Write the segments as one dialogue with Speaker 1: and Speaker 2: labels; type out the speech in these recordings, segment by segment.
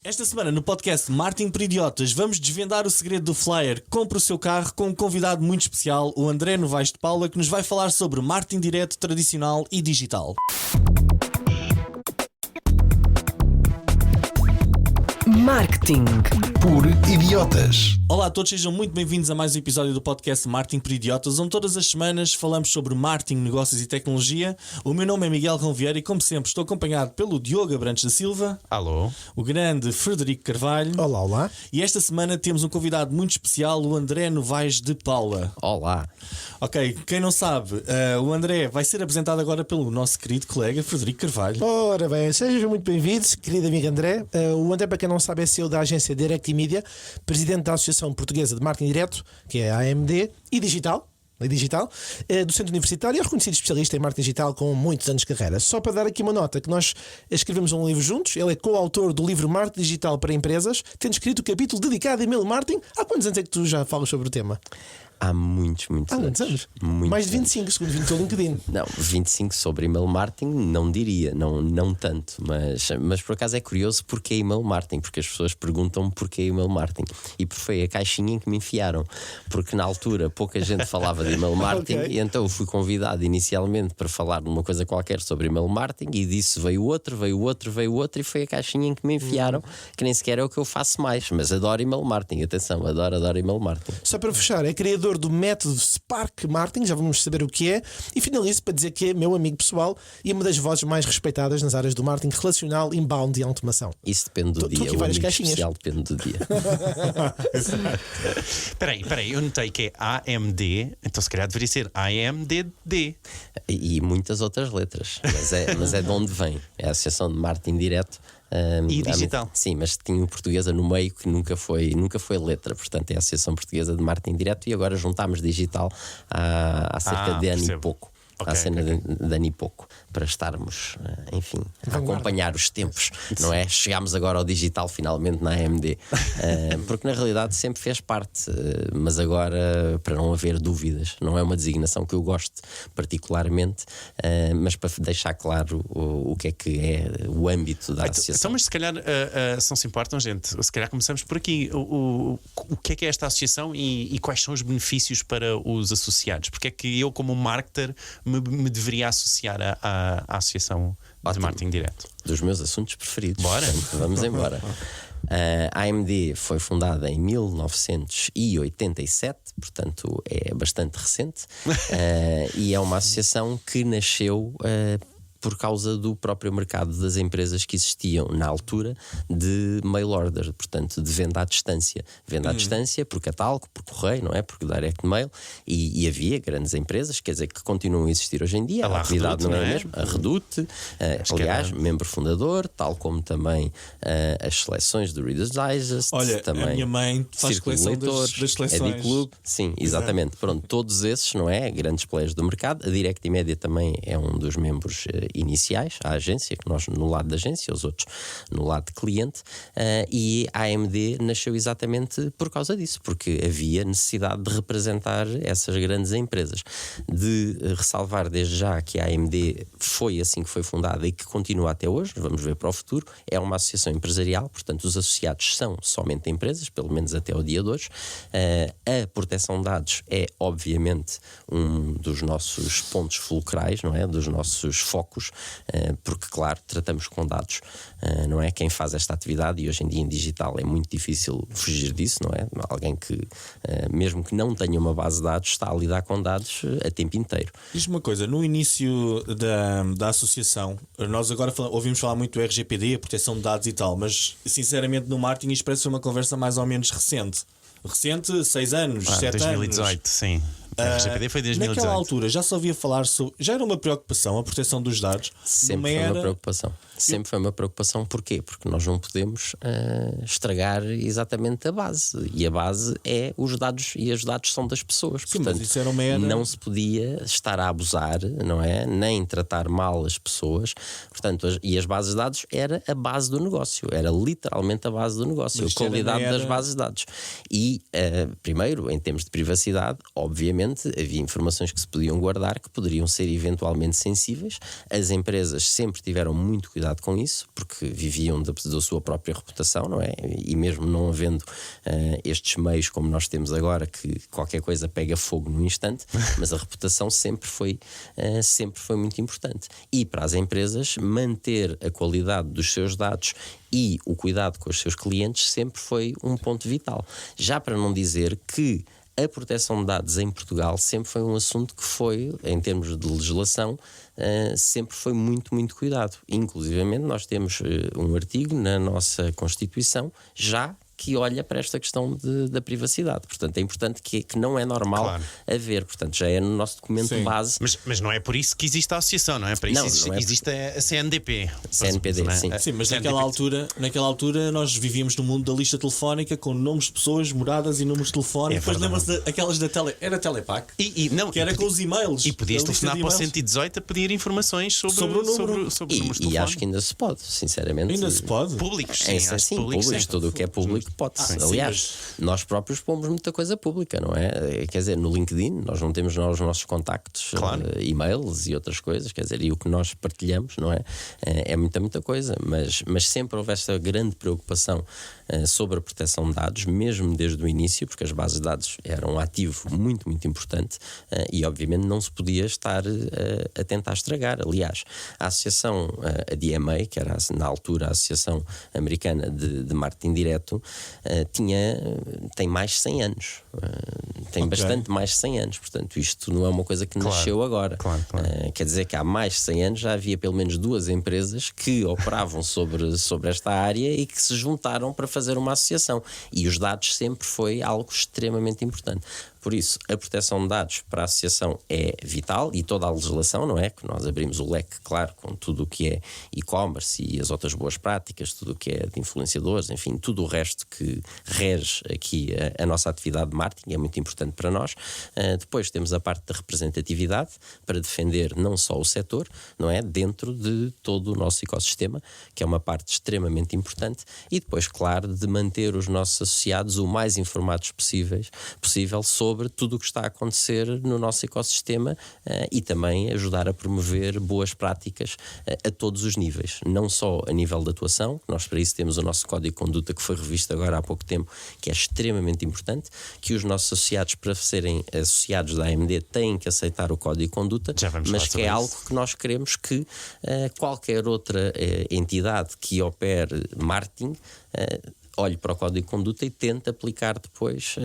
Speaker 1: Esta semana no podcast Marketing para Idiotas vamos desvendar o segredo do flyer. Compre o seu carro com um convidado muito especial, o André Novaes de Paula, que nos vai falar sobre marketing direto, tradicional e digital.
Speaker 2: Marketing
Speaker 3: por Idiotas.
Speaker 1: Olá a todos, sejam muito bem-vindos a mais um episódio do podcast Marketing por Idiotas, onde todas as semanas falamos sobre marketing, negócios e tecnologia. O meu nome é Miguel Rão Vieira e, como sempre, estou acompanhado pelo Diogo Abrantes da Silva.
Speaker 4: Alô.
Speaker 1: O grande Frederico Carvalho.
Speaker 5: Olá, olá.
Speaker 1: E esta semana temos um convidado muito especial, o André Novaes de Paula.
Speaker 4: Olá.
Speaker 1: Ok, quem não sabe, o André vai ser apresentado agora pelo nosso querido colega Frederico Carvalho.
Speaker 5: Ora bem, sejam muito bem-vindos, querido amigo André. O André, para quem não sabe, é CEO da agência Direct Media, presidente da Associação Portuguesa de Marketing Direto, que é a AMD, e digital, do Centro Universitário, é reconhecido especialista em marketing digital com muitos anos de carreira. Só para dar aqui uma nota, que nós escrevemos um livro juntos, ele é coautor do livro Marketing Digital para Empresas, tendo escrito o capítulo dedicado a e-mail marketing. Há quantos anos é que tu já falas sobre o tema?
Speaker 4: Há muitos
Speaker 5: Há muitos anos?
Speaker 4: Muitos
Speaker 5: Mais de 25,
Speaker 4: anos.
Speaker 5: segundo vi no teu LinkedIn.
Speaker 4: Não, 25 sobre email marketing não diria, não tanto, mas por acaso é curioso porque é email marketing, porque as pessoas perguntam porque é email marketing e foi a caixinha em que me enfiaram, porque na altura pouca gente falava de email marketing.
Speaker 5: Okay.
Speaker 4: E então eu fui convidado inicialmente para falar de uma coisa qualquer sobre email marketing e disso veio outro e foi a caixinha em que me enfiaram, que nem sequer é o que eu faço mais, mas adoro email marketing, atenção, adoro email marketing.
Speaker 5: Só para fechar, é criador do método Spark Marketing, já vamos saber o que é, e finalizo para dizer que é meu amigo pessoal e uma das vozes mais respeitadas nas áreas do marketing relacional, inbound e automação.
Speaker 4: Isso depende do dia,
Speaker 5: aqui
Speaker 4: o
Speaker 5: várias
Speaker 4: amigo
Speaker 5: caixinhas.
Speaker 4: especial depende do dia.
Speaker 6: Espera aí, eu notei que é AMD, então se calhar deveria ser AMDD.
Speaker 4: E muitas outras letras, mas é de onde vem. É a Associação de Marketing Direto.
Speaker 6: E digital.
Speaker 4: Sim, mas tinha portuguesa no meio que nunca foi letra, portanto é a Associação Portuguesa de Marketing Direto e agora juntámos digital há cerca de ano e
Speaker 6: percebo.
Speaker 4: pouco.
Speaker 6: Ok,
Speaker 4: Há cena de ano e pouco, para estarmos, enfim, a acompanhar os tempos, não é? Chegámos agora ao digital finalmente na AMD, porque na realidade sempre fez parte, mas agora, para não haver dúvidas, não é uma designação que eu gosto particularmente, mas para deixar claro o que é o âmbito da associação.
Speaker 6: Então, mas se calhar, se não se importam, gente, se calhar começamos por aqui. O que é esta associação e quais são os benefícios para os associados? Porque é que eu, como marketer, me deveria associar à Associação de Marketing Direto?
Speaker 4: Dos meus assuntos preferidos.
Speaker 6: Bora.
Speaker 4: Portanto, vamos embora. A AMD foi fundada em 1987, portanto é bastante recente, e é uma associação que nasceu por causa do próprio mercado das empresas que existiam na altura de mail order, portanto de venda à distância. Venda à distância por catálogo, por correio, não é? Por direct mail. E havia grandes empresas, quer dizer, que continuam a existir hoje em dia. A atividade
Speaker 6: Redoute,
Speaker 4: não é a
Speaker 6: não é?
Speaker 4: mesma. A Redoute, aliás, membro fundador, tal como também as seleções do Reader's Digest.
Speaker 1: Olha,
Speaker 4: também
Speaker 1: a minha mãe faz
Speaker 4: Círculo de
Speaker 1: coleção
Speaker 4: Leitores,
Speaker 1: das seleções.
Speaker 4: Ediclub, sim, exatamente. Pronto, todos esses, não é? Grandes players do mercado. A Direct Media também é um dos membros iniciais, a agência, que nós no lado da agência, os outros no lado de cliente, e a AMD nasceu exatamente por causa disso, porque havia necessidade de representar essas grandes empresas. De ressalvar desde já que a AMD foi assim que foi fundada e que continua até hoje, vamos ver para o futuro, é uma associação empresarial, portanto os associados são somente empresas, pelo menos até o dia de hoje. A proteção de dados é obviamente um dos nossos pontos fulcrais, não é? Dos nossos focos, porque claro, tratamos com dados, não é? Quem faz esta atividade, e hoje em dia em digital é muito difícil fugir disso, não é? Alguém que, mesmo que não tenha uma base de dados, está a lidar com dados a tempo inteiro.
Speaker 1: Diz-me uma coisa, no início da associação, nós agora ouvimos falar muito do RGPD, a proteção de dados e tal, mas sinceramente no marketing isto parece uma conversa mais ou menos recente. Recente, 6 anos, 7
Speaker 6: 2018,
Speaker 1: anos.
Speaker 6: sim. A RGPD foi 2018.
Speaker 1: Naquela altura já se ouvia falar sobre. Já era uma preocupação a proteção dos dados.
Speaker 4: Sempre foi uma preocupação. Sempre foi uma preocupação. Porquê? Porque nós não podemos estragar exatamente a base. E a base é os dados, e os dados são das pessoas.
Speaker 1: Sim,
Speaker 4: portanto,
Speaker 1: mas isso era uma era...
Speaker 4: não se podia estar a abusar, não é? Nem tratar mal as pessoas. Portanto, e as bases de dados era a base do negócio. Era literalmente a base do negócio. A qualidade das bases de dados. E, primeiro, em termos de privacidade, obviamente, obviamente havia informações que se podiam guardar que poderiam ser eventualmente sensíveis. As empresas sempre tiveram muito cuidado com isso, porque viviam da sua própria reputação, não é? E mesmo não havendo estes meios como nós temos agora, que qualquer coisa pega fogo num instante, mas a reputação sempre foi muito importante. E para as empresas, manter a qualidade dos seus dados e o cuidado com os seus clientes sempre foi um ponto vital. Já para não dizer que a proteção de dados em Portugal sempre foi um assunto que foi, em termos de legislação, sempre foi muito, muito cuidado. Inclusivamente nós temos um artigo na nossa Constituição já que olha para esta questão da privacidade. Portanto, é importante que não é normal haver. Portanto, já é no nosso documento base.
Speaker 6: Mas não é por isso que existe a associação, não é? Para isso
Speaker 4: não é
Speaker 6: existe a CNDP.
Speaker 4: CNPD,
Speaker 6: não é?
Speaker 4: sim.
Speaker 1: Sim, mas
Speaker 6: CNDP.
Speaker 1: naquela altura nós vivíamos no mundo da lista telefónica com nomes de pessoas, moradas e números de telefone.
Speaker 6: É
Speaker 1: Depois
Speaker 6: verdade.
Speaker 1: lembra-se daquelas era Telepac,
Speaker 6: Não,
Speaker 1: que era com os e-mails.
Speaker 6: E podias
Speaker 1: a lista
Speaker 6: telefonar
Speaker 1: de
Speaker 6: para o
Speaker 1: e-mails.
Speaker 6: 118 a pedir informações sobre
Speaker 1: Sobre o número.
Speaker 6: sobre números de
Speaker 4: E
Speaker 6: telefone.
Speaker 4: acho que ainda se pode, sinceramente.
Speaker 1: Ainda se pode.
Speaker 6: Públicos,
Speaker 4: É,
Speaker 6: sim, acho
Speaker 4: sim,
Speaker 6: públicos,
Speaker 4: públicos,
Speaker 6: sim.
Speaker 4: tudo o que é público pode-se. Aliás, nós próprios pomos muita coisa pública, não é? Quer dizer, no LinkedIn nós não temos os nossos contactos, e-mails e outras coisas, quer dizer, e o que nós partilhamos, não é? É muita coisa, mas sempre houve esta grande preocupação sobre a proteção de dados, mesmo desde o início, porque as bases de dados eram um ativo muito, muito importante e obviamente não se podia estar a tentar estragar. Aliás, a associação, a DMA, que era na altura a Associação Americana de Marketing Direto, tem mais de 100 anos. Tem bastante mais de 100 anos. Portanto, isto não é uma coisa que nasceu agora.
Speaker 6: Claro.
Speaker 4: Quer dizer que há mais de 100 anos já havia pelo menos 2 empresas que operavam sobre esta área e que se juntaram para fazer uma associação. E os dados sempre foi algo extremamente importante. Por isso, a proteção de dados para a associação é vital e toda a legislação, não é? Que nós abrimos o leque, claro, com tudo o que é e-commerce e as outras boas práticas, tudo o que é de influenciadores, enfim, tudo o resto que rege aqui a nossa atividade de marketing é muito importante para nós. Depois temos a parte da representatividade para defender não só o setor, não é? Dentro de todo o nosso ecossistema, que é uma parte extremamente importante, e depois, claro, de manter os nossos associados o mais informados possível sobre tudo o que está a acontecer no nosso ecossistema e também ajudar a promover boas práticas a todos os níveis, não só a nível de atuação. Nós para isso temos o nosso Código de Conduta que foi revisto agora há pouco tempo, que é extremamente importante, que os nossos associados, para serem associados da AMD, têm que aceitar o Código de Conduta, mas que é algo que nós queremos que qualquer outra entidade que opere marketing olhe para o Código de Conduta e tente aplicar depois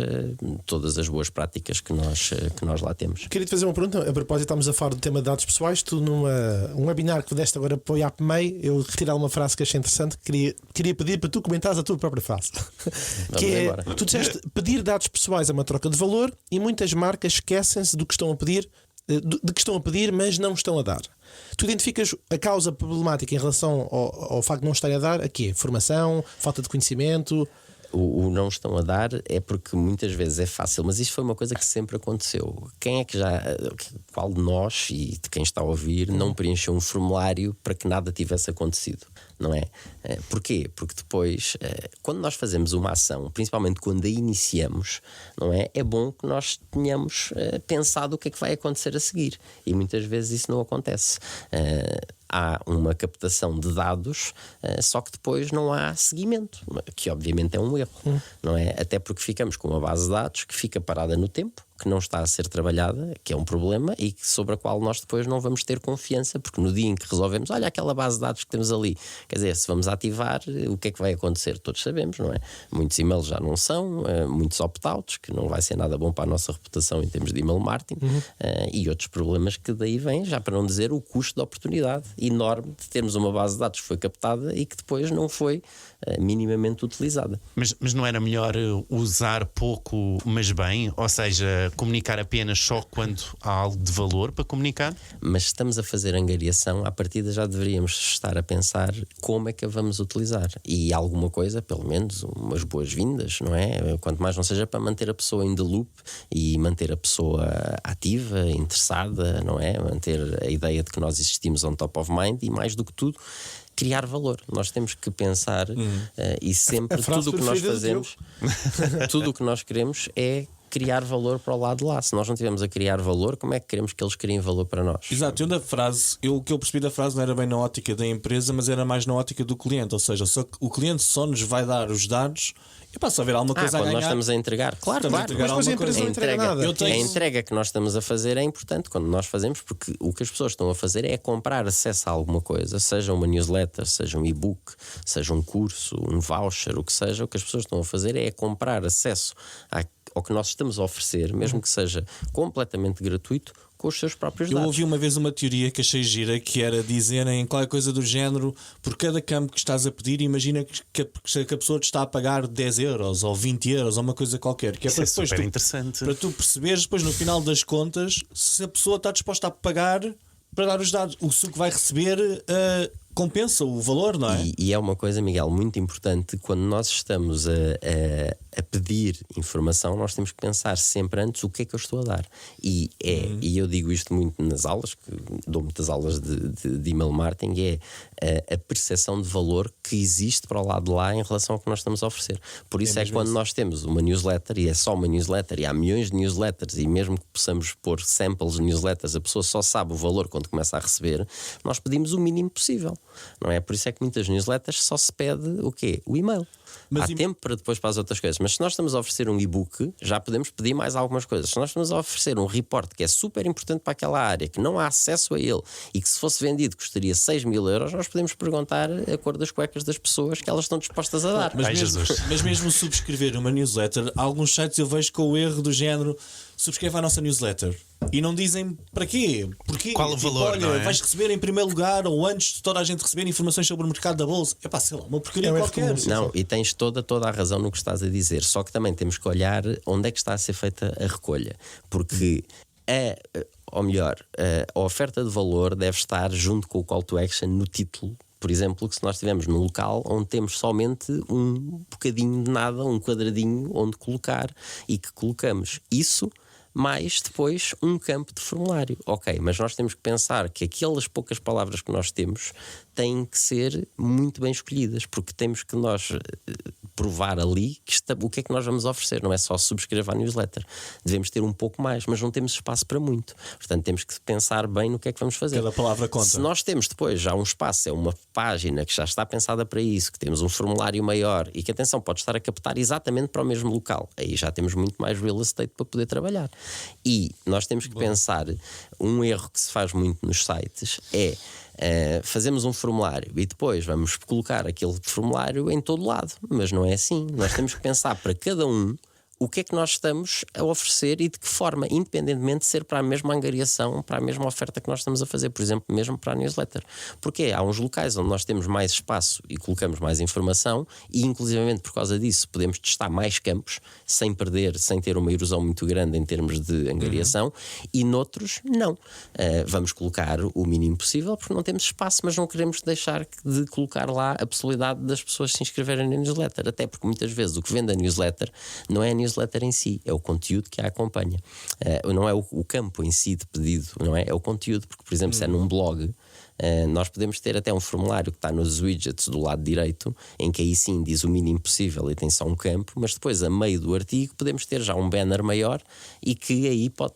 Speaker 4: todas as boas práticas que nós lá temos.
Speaker 5: Queria te fazer uma pergunta. A propósito, estamos a falar do tema de dados pessoais. Tu, um webinar que deste agora para o IAPMEI, eu retirei uma frase que achei interessante. Queria pedir para tu comentares a tua própria frase. Que é,
Speaker 4: embora.
Speaker 5: tu disseste, pedir dados pessoais é uma troca de valor e muitas marcas esquecem-se do que estão a pedir, de que estão a pedir, mas não estão a dar. Tu identificas a causa problemática em relação ao facto de não estarem a dar a quê? Formação, falta de conhecimento?
Speaker 4: O não estão a dar é porque muitas vezes é fácil, mas isto foi uma coisa que sempre aconteceu. Quem é que qual de nós e de quem está a ouvir não preencheu um formulário para que nada tivesse acontecido? Não é? Porquê? Porque depois, quando nós fazemos uma ação, principalmente quando a iniciamos, não é? É bom que nós tenhamos pensado o que é que vai acontecer a seguir. E muitas vezes isso não acontece. Há uma captação de dados, só que depois não há seguimento, que obviamente é um erro, não é? Até porque ficamos com uma base de dados que fica parada no tempo, que não está a ser trabalhada, que é um problema e sobre a qual nós depois não vamos ter confiança, porque no dia em que resolvemos, olha aquela base de dados que temos ali, quer dizer, se vamos ativar, o que é que vai acontecer? Todos sabemos, não é? Muitos e-mails já não são, muitos opt-outs, que não vai ser nada bom para a nossa reputação em termos de e-mail marketing, e outros problemas que daí vêm, já para não dizer o custo da oportunidade enorme de termos uma base de dados que foi captada e que depois não foi minimamente utilizada.
Speaker 6: Mas não era melhor usar pouco, mas bem? Ou seja, comunicar apenas só quando há algo de valor para comunicar?
Speaker 4: Mas estamos a fazer angariação, à partida já deveríamos estar a pensar como é que a vamos utilizar. E alguma coisa, pelo menos umas boas-vindas, não é? Quanto mais não seja para manter a pessoa in the loop e manter a pessoa ativa, interessada, não é? Manter a ideia de que nós existimos on top of mind e, mais do que tudo, criar valor. Nós temos que pensar e sempre tudo o que nós fazemos, tudo o que nós queremos é criar valor para o lado de lá. Se nós não estivermos a criar valor, como é que queremos que eles criem valor para nós?
Speaker 1: Exato, o que eu percebi da frase não era bem na ótica da empresa, mas era mais na ótica do cliente. Ou seja, o cliente só nos vai dar os dados e passa a haver alguma coisa a
Speaker 4: quando
Speaker 1: ganhar.
Speaker 4: nós estamos a entregar, claro.
Speaker 1: Estamos a entregar
Speaker 5: Mas depois a
Speaker 1: alguma
Speaker 5: empresa
Speaker 1: coisa.
Speaker 5: não entrega nada.
Speaker 4: A entrega que nós estamos a fazer é importante quando nós fazemos, porque o que as pessoas estão a fazer é comprar acesso a alguma coisa, seja uma newsletter, seja um e-book, seja um curso, um voucher, o que seja. O que as pessoas estão a fazer é comprar acesso ao que nós estamos a oferecer, mesmo que seja completamente gratuito, com os seus próprios dados.
Speaker 1: Eu ouvi uma vez uma teoria que achei gira, que era dizerem qualquer coisa do género: por cada campo que estás a pedir, imagina que a pessoa te está a pagar 10 euros ou 20 euros ou uma coisa qualquer. Que é
Speaker 6: Isso
Speaker 1: para
Speaker 6: é
Speaker 1: depois
Speaker 6: super interessante.
Speaker 1: para tu perceberes depois no final das contas se a pessoa está disposta a pagar para dar os dados. O que vai receber compensa o valor, não é?
Speaker 4: E é uma coisa, Miguel, muito importante. Quando nós estamos a pedir informação, nós temos que pensar sempre antes o que é que eu estou a dar. E eu digo isto muito nas aulas, que dou muitas aulas de email marketing, é a percepção de valor que existe para o lado de lá em relação ao que nós estamos a oferecer. Por isso é que quando nós temos uma newsletter, e é só uma newsletter, e há milhões de newsletters, e mesmo que possamos pôr samples de newsletters, a pessoa só sabe o valor quando começa a receber, nós pedimos o mínimo possível. Não é? Por isso é que muitas newsletters só se pede o quê? O e-mail. Há tempo para depois para as outras coisas. Mas se nós estamos a oferecer um e-book, já podemos pedir mais algumas coisas. Se nós estamos a oferecer um report que é super importante para aquela área, que não há acesso a ele e que se fosse vendido custaria 6.000 euros, nós podemos perguntar a cor das cuecas das pessoas que elas estão dispostas a dar.
Speaker 1: Mas mesmo subscrever uma newsletter, alguns sites eu vejo com o erro do género: subscreva a nossa newsletter. E não dizem para quê? Porquê?
Speaker 6: Qual o valor,
Speaker 1: olha,
Speaker 6: não é?
Speaker 1: vais receber em primeiro lugar ou antes de toda a gente receber informações sobre o mercado da bolsa. É pá, sei lá, uma porcaria qualquer.
Speaker 4: Não, e tens toda a razão no que estás a dizer. Só que também temos que olhar onde é que está a ser feita a recolha. Porque a oferta de valor deve estar junto com o call to action no título. Por exemplo, que se nós estivermos num local onde temos somente um bocadinho de nada, um quadradinho onde colocar, e que colocamos isso mais depois um campo de formulário. Ok, mas nós temos que pensar que aquelas poucas palavras que nós temos têm que ser muito bem escolhidas, porque temos que nós provar ali o que é que nós vamos oferecer. Não é só subscrever a newsletter. Devemos ter um pouco mais, mas não temos espaço para muito. Portanto, temos que pensar bem no que é que vamos fazer.
Speaker 1: Cada palavra conta.
Speaker 4: Se nós temos depois já um espaço, é uma página que já está pensada para isso, que temos um formulário maior e que, atenção, pode estar a captar exatamente para o mesmo local, aí já temos muito mais real estate para poder trabalhar. E nós temos que pensar, um erro que se faz muito nos sites é fazemos um formulário e depois vamos colocar aquele formulário em todo lado, mas não é assim. Nós temos que pensar para cada um o que é que nós estamos a oferecer e de que forma, independentemente de ser para a mesma angariação, para a mesma oferta que nós estamos a fazer, por exemplo, mesmo para a newsletter. Porque há uns locais onde nós temos mais espaço e colocamos mais informação e, inclusivamente por causa disso, podemos testar mais campos sem ter uma erosão muito grande em termos de angariação, e noutros, não. Vamos colocar o mínimo possível porque não temos espaço, mas não queremos deixar de colocar lá a possibilidade das pessoas se inscreverem na newsletter, até porque muitas vezes o que vende a newsletter não é a newsletter em si, é o conteúdo que a acompanha. Não é o campo em si de pedido, não é? É o conteúdo, porque, por exemplo, se é num blog, nós podemos ter até um formulário que está nos widgets do lado direito, em que aí sim diz o mínimo possível e tem só um campo, mas depois, a meio do artigo, podemos ter já um banner maior e que aí pode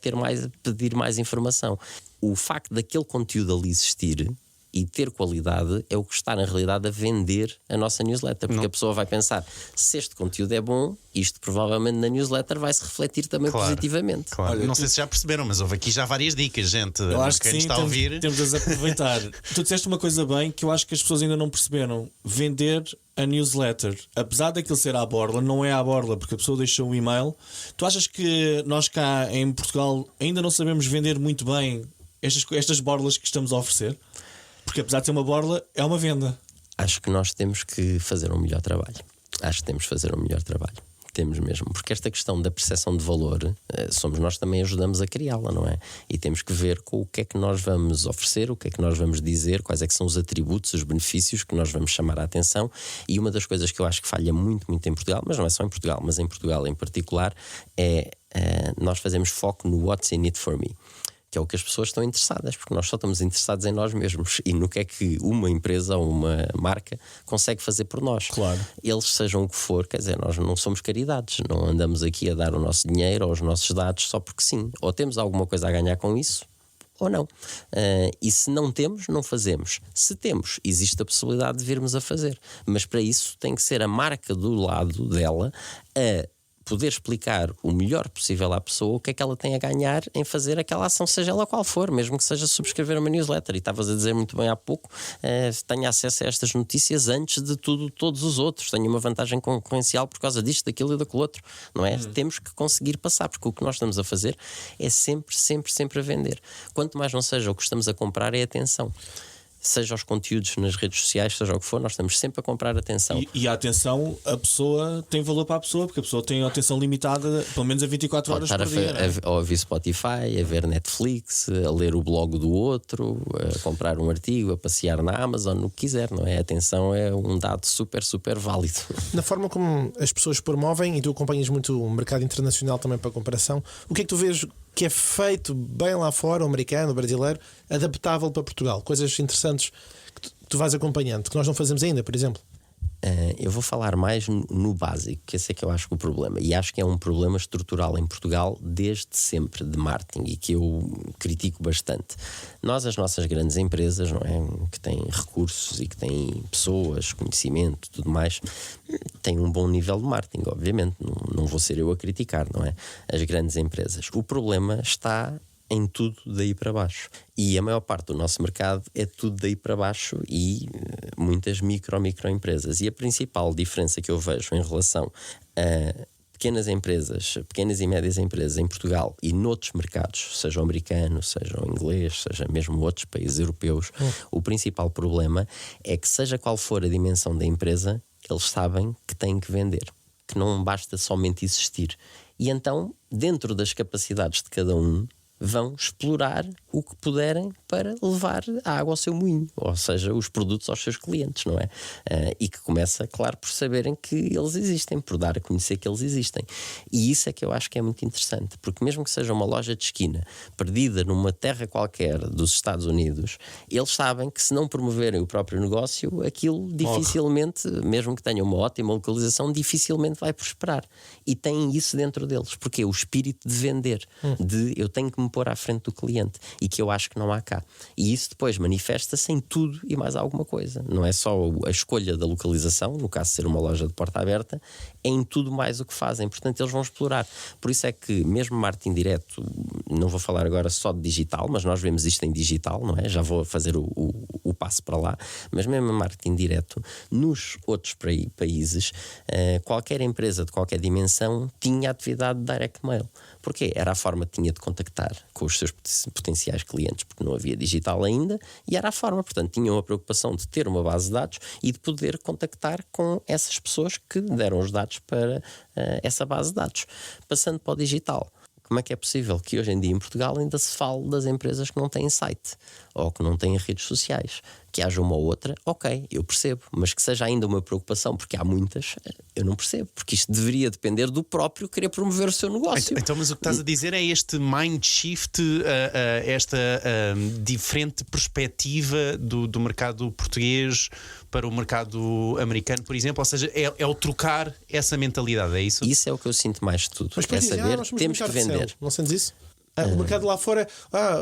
Speaker 4: pedir mais informação. O facto daquele conteúdo ali existir e ter qualidade é o que está na realidade a vender a nossa newsletter, porque a pessoa vai pensar: se este conteúdo é bom, isto provavelmente na newsletter vai se refletir também positivamente.
Speaker 6: Claro.
Speaker 1: Olha,
Speaker 6: não sei se já perceberam, mas houve aqui já várias dicas, gente.
Speaker 1: Eu acho que
Speaker 6: quem
Speaker 1: sim,
Speaker 6: está a ouvir.
Speaker 1: temos de as aproveitar. Tu disseste uma coisa bem que eu acho que as pessoas ainda não perceberam: vender a newsletter, apesar daquilo ser à borla, não é à borla porque a pessoa deixou um e-mail. Tu achas que nós cá em Portugal ainda não sabemos vender muito bem estas borlas que estamos a oferecer? Porque apesar de ser uma borla, é uma venda.
Speaker 4: Acho que nós temos que fazer um melhor trabalho. Temos mesmo, porque esta questão da percepção de valor, somos nós que também ajudamos a criá-la, não é? E temos que ver com o que é que nós vamos oferecer, o que é que nós vamos dizer, quais é que são os atributos, os benefícios que nós vamos chamar a atenção. E uma das coisas que eu acho que falha muito, muito em Portugal, mas não é só em Portugal, mas em Portugal em particular, é nós fazemos foco no what's in it for me. que é o que as pessoas estão interessadas, porque nós só estamos interessados em nós mesmos e no que é que uma empresa ou uma marca consegue fazer por nós.
Speaker 1: Claro.
Speaker 4: Eles sejam o que for, quer dizer, nós não somos caridades, não andamos aqui a dar o nosso dinheiro ou os nossos dados só porque sim. Ou temos alguma coisa a ganhar com isso, ou não. E se não temos, não fazemos. Se temos, existe a possibilidade de virmos a fazer. Mas para isso tem que ser a marca do lado dela a poder explicar o melhor possível à pessoa o que é que ela tem a ganhar em fazer aquela ação, seja ela qual for, mesmo que seja subscrever uma newsletter. E estavas a dizer muito bem há pouco, tenho acesso a estas notícias antes de todos os outros, tenho uma vantagem concorrencial por causa disto, daquilo e daquele outro, não é? Temos que conseguir passar, porque o que nós estamos a fazer é sempre a vender. Quanto mais não seja o que estamos a comprar, é atenção. Seja os conteúdos nas redes sociais, seja o que for, nós estamos sempre a comprar atenção.
Speaker 1: E a atenção, a pessoa tem valor para a pessoa, porque a pessoa tem a atenção limitada, pelo menos a 24 horas por dia.
Speaker 4: A ouvir Spotify, a ver Netflix, a ler o blog do outro, a comprar um artigo, a passear na Amazon, no que quiser, não é? A atenção é um dado super válido.
Speaker 5: Na forma como as pessoas promovem, e tu acompanhas muito o mercado internacional também para comparação, o que é que tu vês que é feito bem lá fora, o americano, o brasileiro, adaptável para Portugal? Coisas interessantes que tu vais acompanhando, que nós não fazemos ainda, por exemplo.
Speaker 4: Eu vou falar mais no básico, que esse é que eu acho que o problema, e acho que é um problema estrutural em Portugal desde sempre de marketing e que eu critico bastante. Nós, as nossas grandes empresas, não é, que têm recursos e que têm pessoas, conhecimento, tudo mais, têm um bom nível de marketing, obviamente, não vou ser eu a criticar, não é? As grandes empresas. O problema está em tudo daí para baixo. E a maior parte do nosso mercado é tudo daí para baixo e muitas microempresas. E a principal diferença que eu vejo em relação a pequenas empresas, pequenas e médias empresas em Portugal e noutros mercados, seja o americano, seja o inglês, seja mesmo outros países europeus, o principal problema é que seja qual for a dimensão da empresa, eles sabem que têm que vender, que não basta somente existir. E então, dentro das capacidades de cada um, vão explorar o que puderem para levar a água ao seu moinho, ou seja, os produtos aos seus clientes, não é? E que começa, claro, por saberem que eles existem, por dar a conhecer que eles existem. E isso é que eu acho que é muito interessante, porque mesmo que seja uma loja de esquina perdida numa terra qualquer dos Estados Unidos, eles sabem que se não promoverem o próprio negócio, aquilo dificilmente, mesmo que tenha uma ótima localização, dificilmente vai prosperar. E têm isso dentro deles, porque é o espírito de vender, de eu tenho que me pôr à frente do cliente, e que eu acho que não há cá. E isso depois manifesta-se em tudo e mais alguma coisa. Não é só a escolha da localização, no caso de ser uma loja de porta aberta, é em tudo mais o que fazem. Portanto, eles vão explorar. Por isso é que mesmo marketing direto, não vou falar agora só de digital, mas nós vemos isto em digital, não é? Já vou fazer o passo para lá, mas mesmo marketing direto, nos outros países, qualquer empresa de qualquer dimensão tinha atividade de direct mail. Porquê? Era a forma que tinha de contactar com os seus potenciais clientes, porque não havia digital ainda, e era a forma, portanto, tinham a preocupação de ter uma base de dados e de poder contactar com essas pessoas que deram os dados para essa base de dados. Passando para o digital, como é que é possível que hoje em dia em Portugal ainda se fale das empresas que não têm site ou que não têm redes sociais? Que haja uma ou outra, ok, eu percebo, mas que seja ainda uma preocupação, porque há muitas, eu não percebo, porque isto deveria depender do próprio querer promover o seu negócio.
Speaker 6: Então, mas o que estás a dizer é este mind shift, esta diferente perspectiva do mercado português para o mercado americano, por exemplo, ou seja, é o trocar essa mentalidade, é isso?
Speaker 4: Isso é o que eu sinto mais de tudo,
Speaker 5: Mas
Speaker 4: é saber, temos que vender.
Speaker 5: Não sentes isso? O mercado lá fora,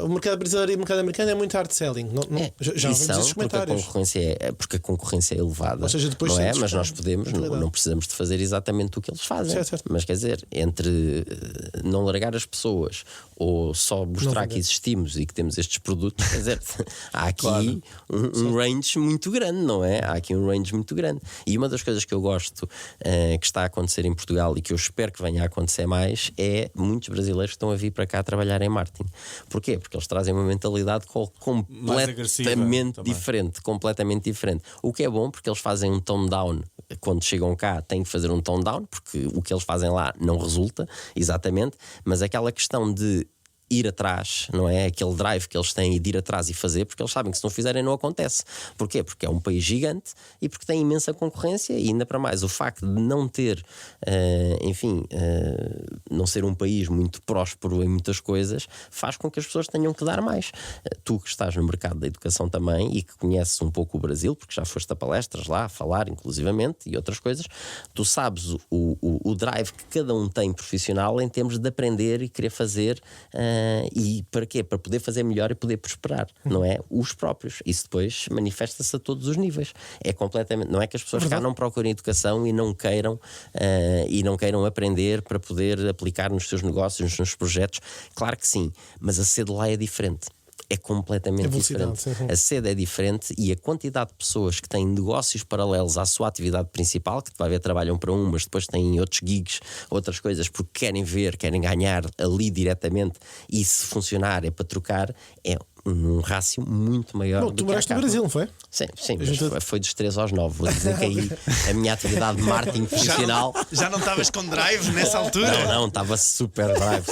Speaker 5: o mercado brasileiro e o mercado americano é muito hard selling. Já ouvimos esses comentários.
Speaker 4: Porque a concorrência é elevada.
Speaker 5: Ou seja, depois
Speaker 4: não é? Mas nós podemos, não precisamos de fazer exatamente o que eles fazem.
Speaker 5: Certo.
Speaker 4: Mas quer dizer, entre não largar as pessoas ou só mostrar que existimos e que temos estes produtos, quer dizer, há aqui um range muito grande, não é? Há aqui um range muito grande. E uma das coisas que eu gosto que está a acontecer em Portugal e que eu espero que venha a acontecer mais é muitos brasileiros que estão a vir para cá trabalhar em marketing. Porquê? Porque eles trazem uma mentalidade completamente diferente. O que é bom, porque eles fazem um tone down. Quando chegam cá têm que fazer um tone down, porque o que eles fazem lá não resulta exatamente, mas aquela questão de ir atrás, não é? Aquele drive que eles têm de ir atrás e fazer, porque eles sabem que se não fizerem não acontece. Porquê? Porque é um país gigante e porque tem imensa concorrência, e ainda para mais o facto de não ter, não ser um país muito próspero em muitas coisas, faz com que as pessoas tenham que dar mais. Tu que estás no mercado da educação também e que conheces um pouco o Brasil, porque já foste a palestras lá, a falar inclusivamente e outras coisas, tu sabes o drive que cada um tem profissional em termos de aprender e querer fazer, e para quê? Para poder fazer melhor e poder prosperar, não é? Os próprios. Isso depois manifesta-se a todos os níveis. É completamente, não é que as pessoas cá não procurem educação e não queiram aprender para poder aplicar nos seus negócios, nos seus projetos. Claro que sim, mas a sede lá é diferente. É completamente diferente.
Speaker 5: Sim.
Speaker 4: A sede é diferente e a quantidade de pessoas que têm negócios paralelos à sua atividade principal, que vai ver, trabalham para um, mas depois têm outros gigs, outras coisas, porque querem ganhar ali diretamente, e se funcionar é para trocar, é um rácio muito maior.
Speaker 5: Bom, tu moraste no Brasil, não foi?
Speaker 4: Sim, mas foi dos 3 aos 9. Vou dizer que aí a minha atividade de marketing profissional.
Speaker 6: Já não estavas com drive nessa altura?
Speaker 4: Não, estava super drive.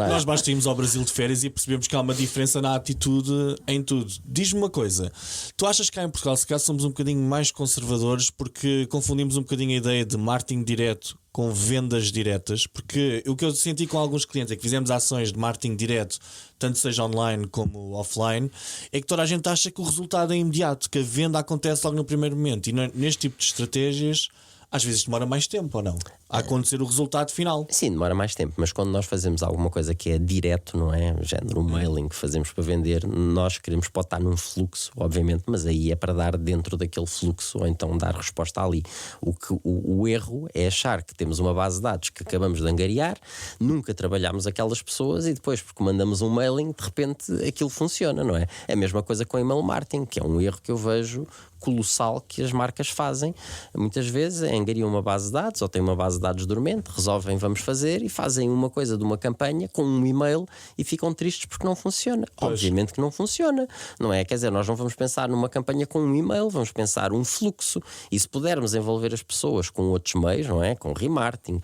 Speaker 1: Nós basta irmos ao Brasil de férias e percebemos que há uma diferença na atitude em tudo. Diz-me uma coisa: tu achas que cá em Portugal, se calhar, somos um bocadinho mais conservadores porque confundimos um bocadinho a ideia de marketing direto com vendas diretas? Porque o que eu senti com alguns clientes é que fizemos ações de marketing direto, tanto seja online como offline, é que toda a gente acha que o resultado é imediato, que a venda acontece logo no primeiro momento, e neste tipo de estratégias às vezes demora mais tempo, ou não? A acontecer o resultado final.
Speaker 4: Sim, demora mais tempo, mas quando nós fazemos alguma coisa que é direto, não é? Género, um mailing que fazemos para vender, nós queremos, pode estar num fluxo, obviamente, mas aí é para dar dentro daquele fluxo, ou então dar resposta ali. O erro é achar que temos uma base de dados que acabamos de angariar, nunca trabalhamos aquelas pessoas e depois, porque mandamos um mailing, de repente aquilo funciona, não é? É a mesma coisa com email marketing, que é um erro que eu vejo colossal que as marcas fazem. Muitas vezes angariam uma base de dados ou têm uma base de dados dormente, resolvem vamos fazer e fazem uma coisa de uma campanha com um e-mail e ficam tristes porque não funciona.
Speaker 1: Pois.
Speaker 4: Obviamente que não funciona, não é? Quer dizer, nós não vamos pensar numa campanha com um e-mail, vamos pensar um fluxo, e se pudermos envolver as pessoas com outros meios, não é? Com remarketing,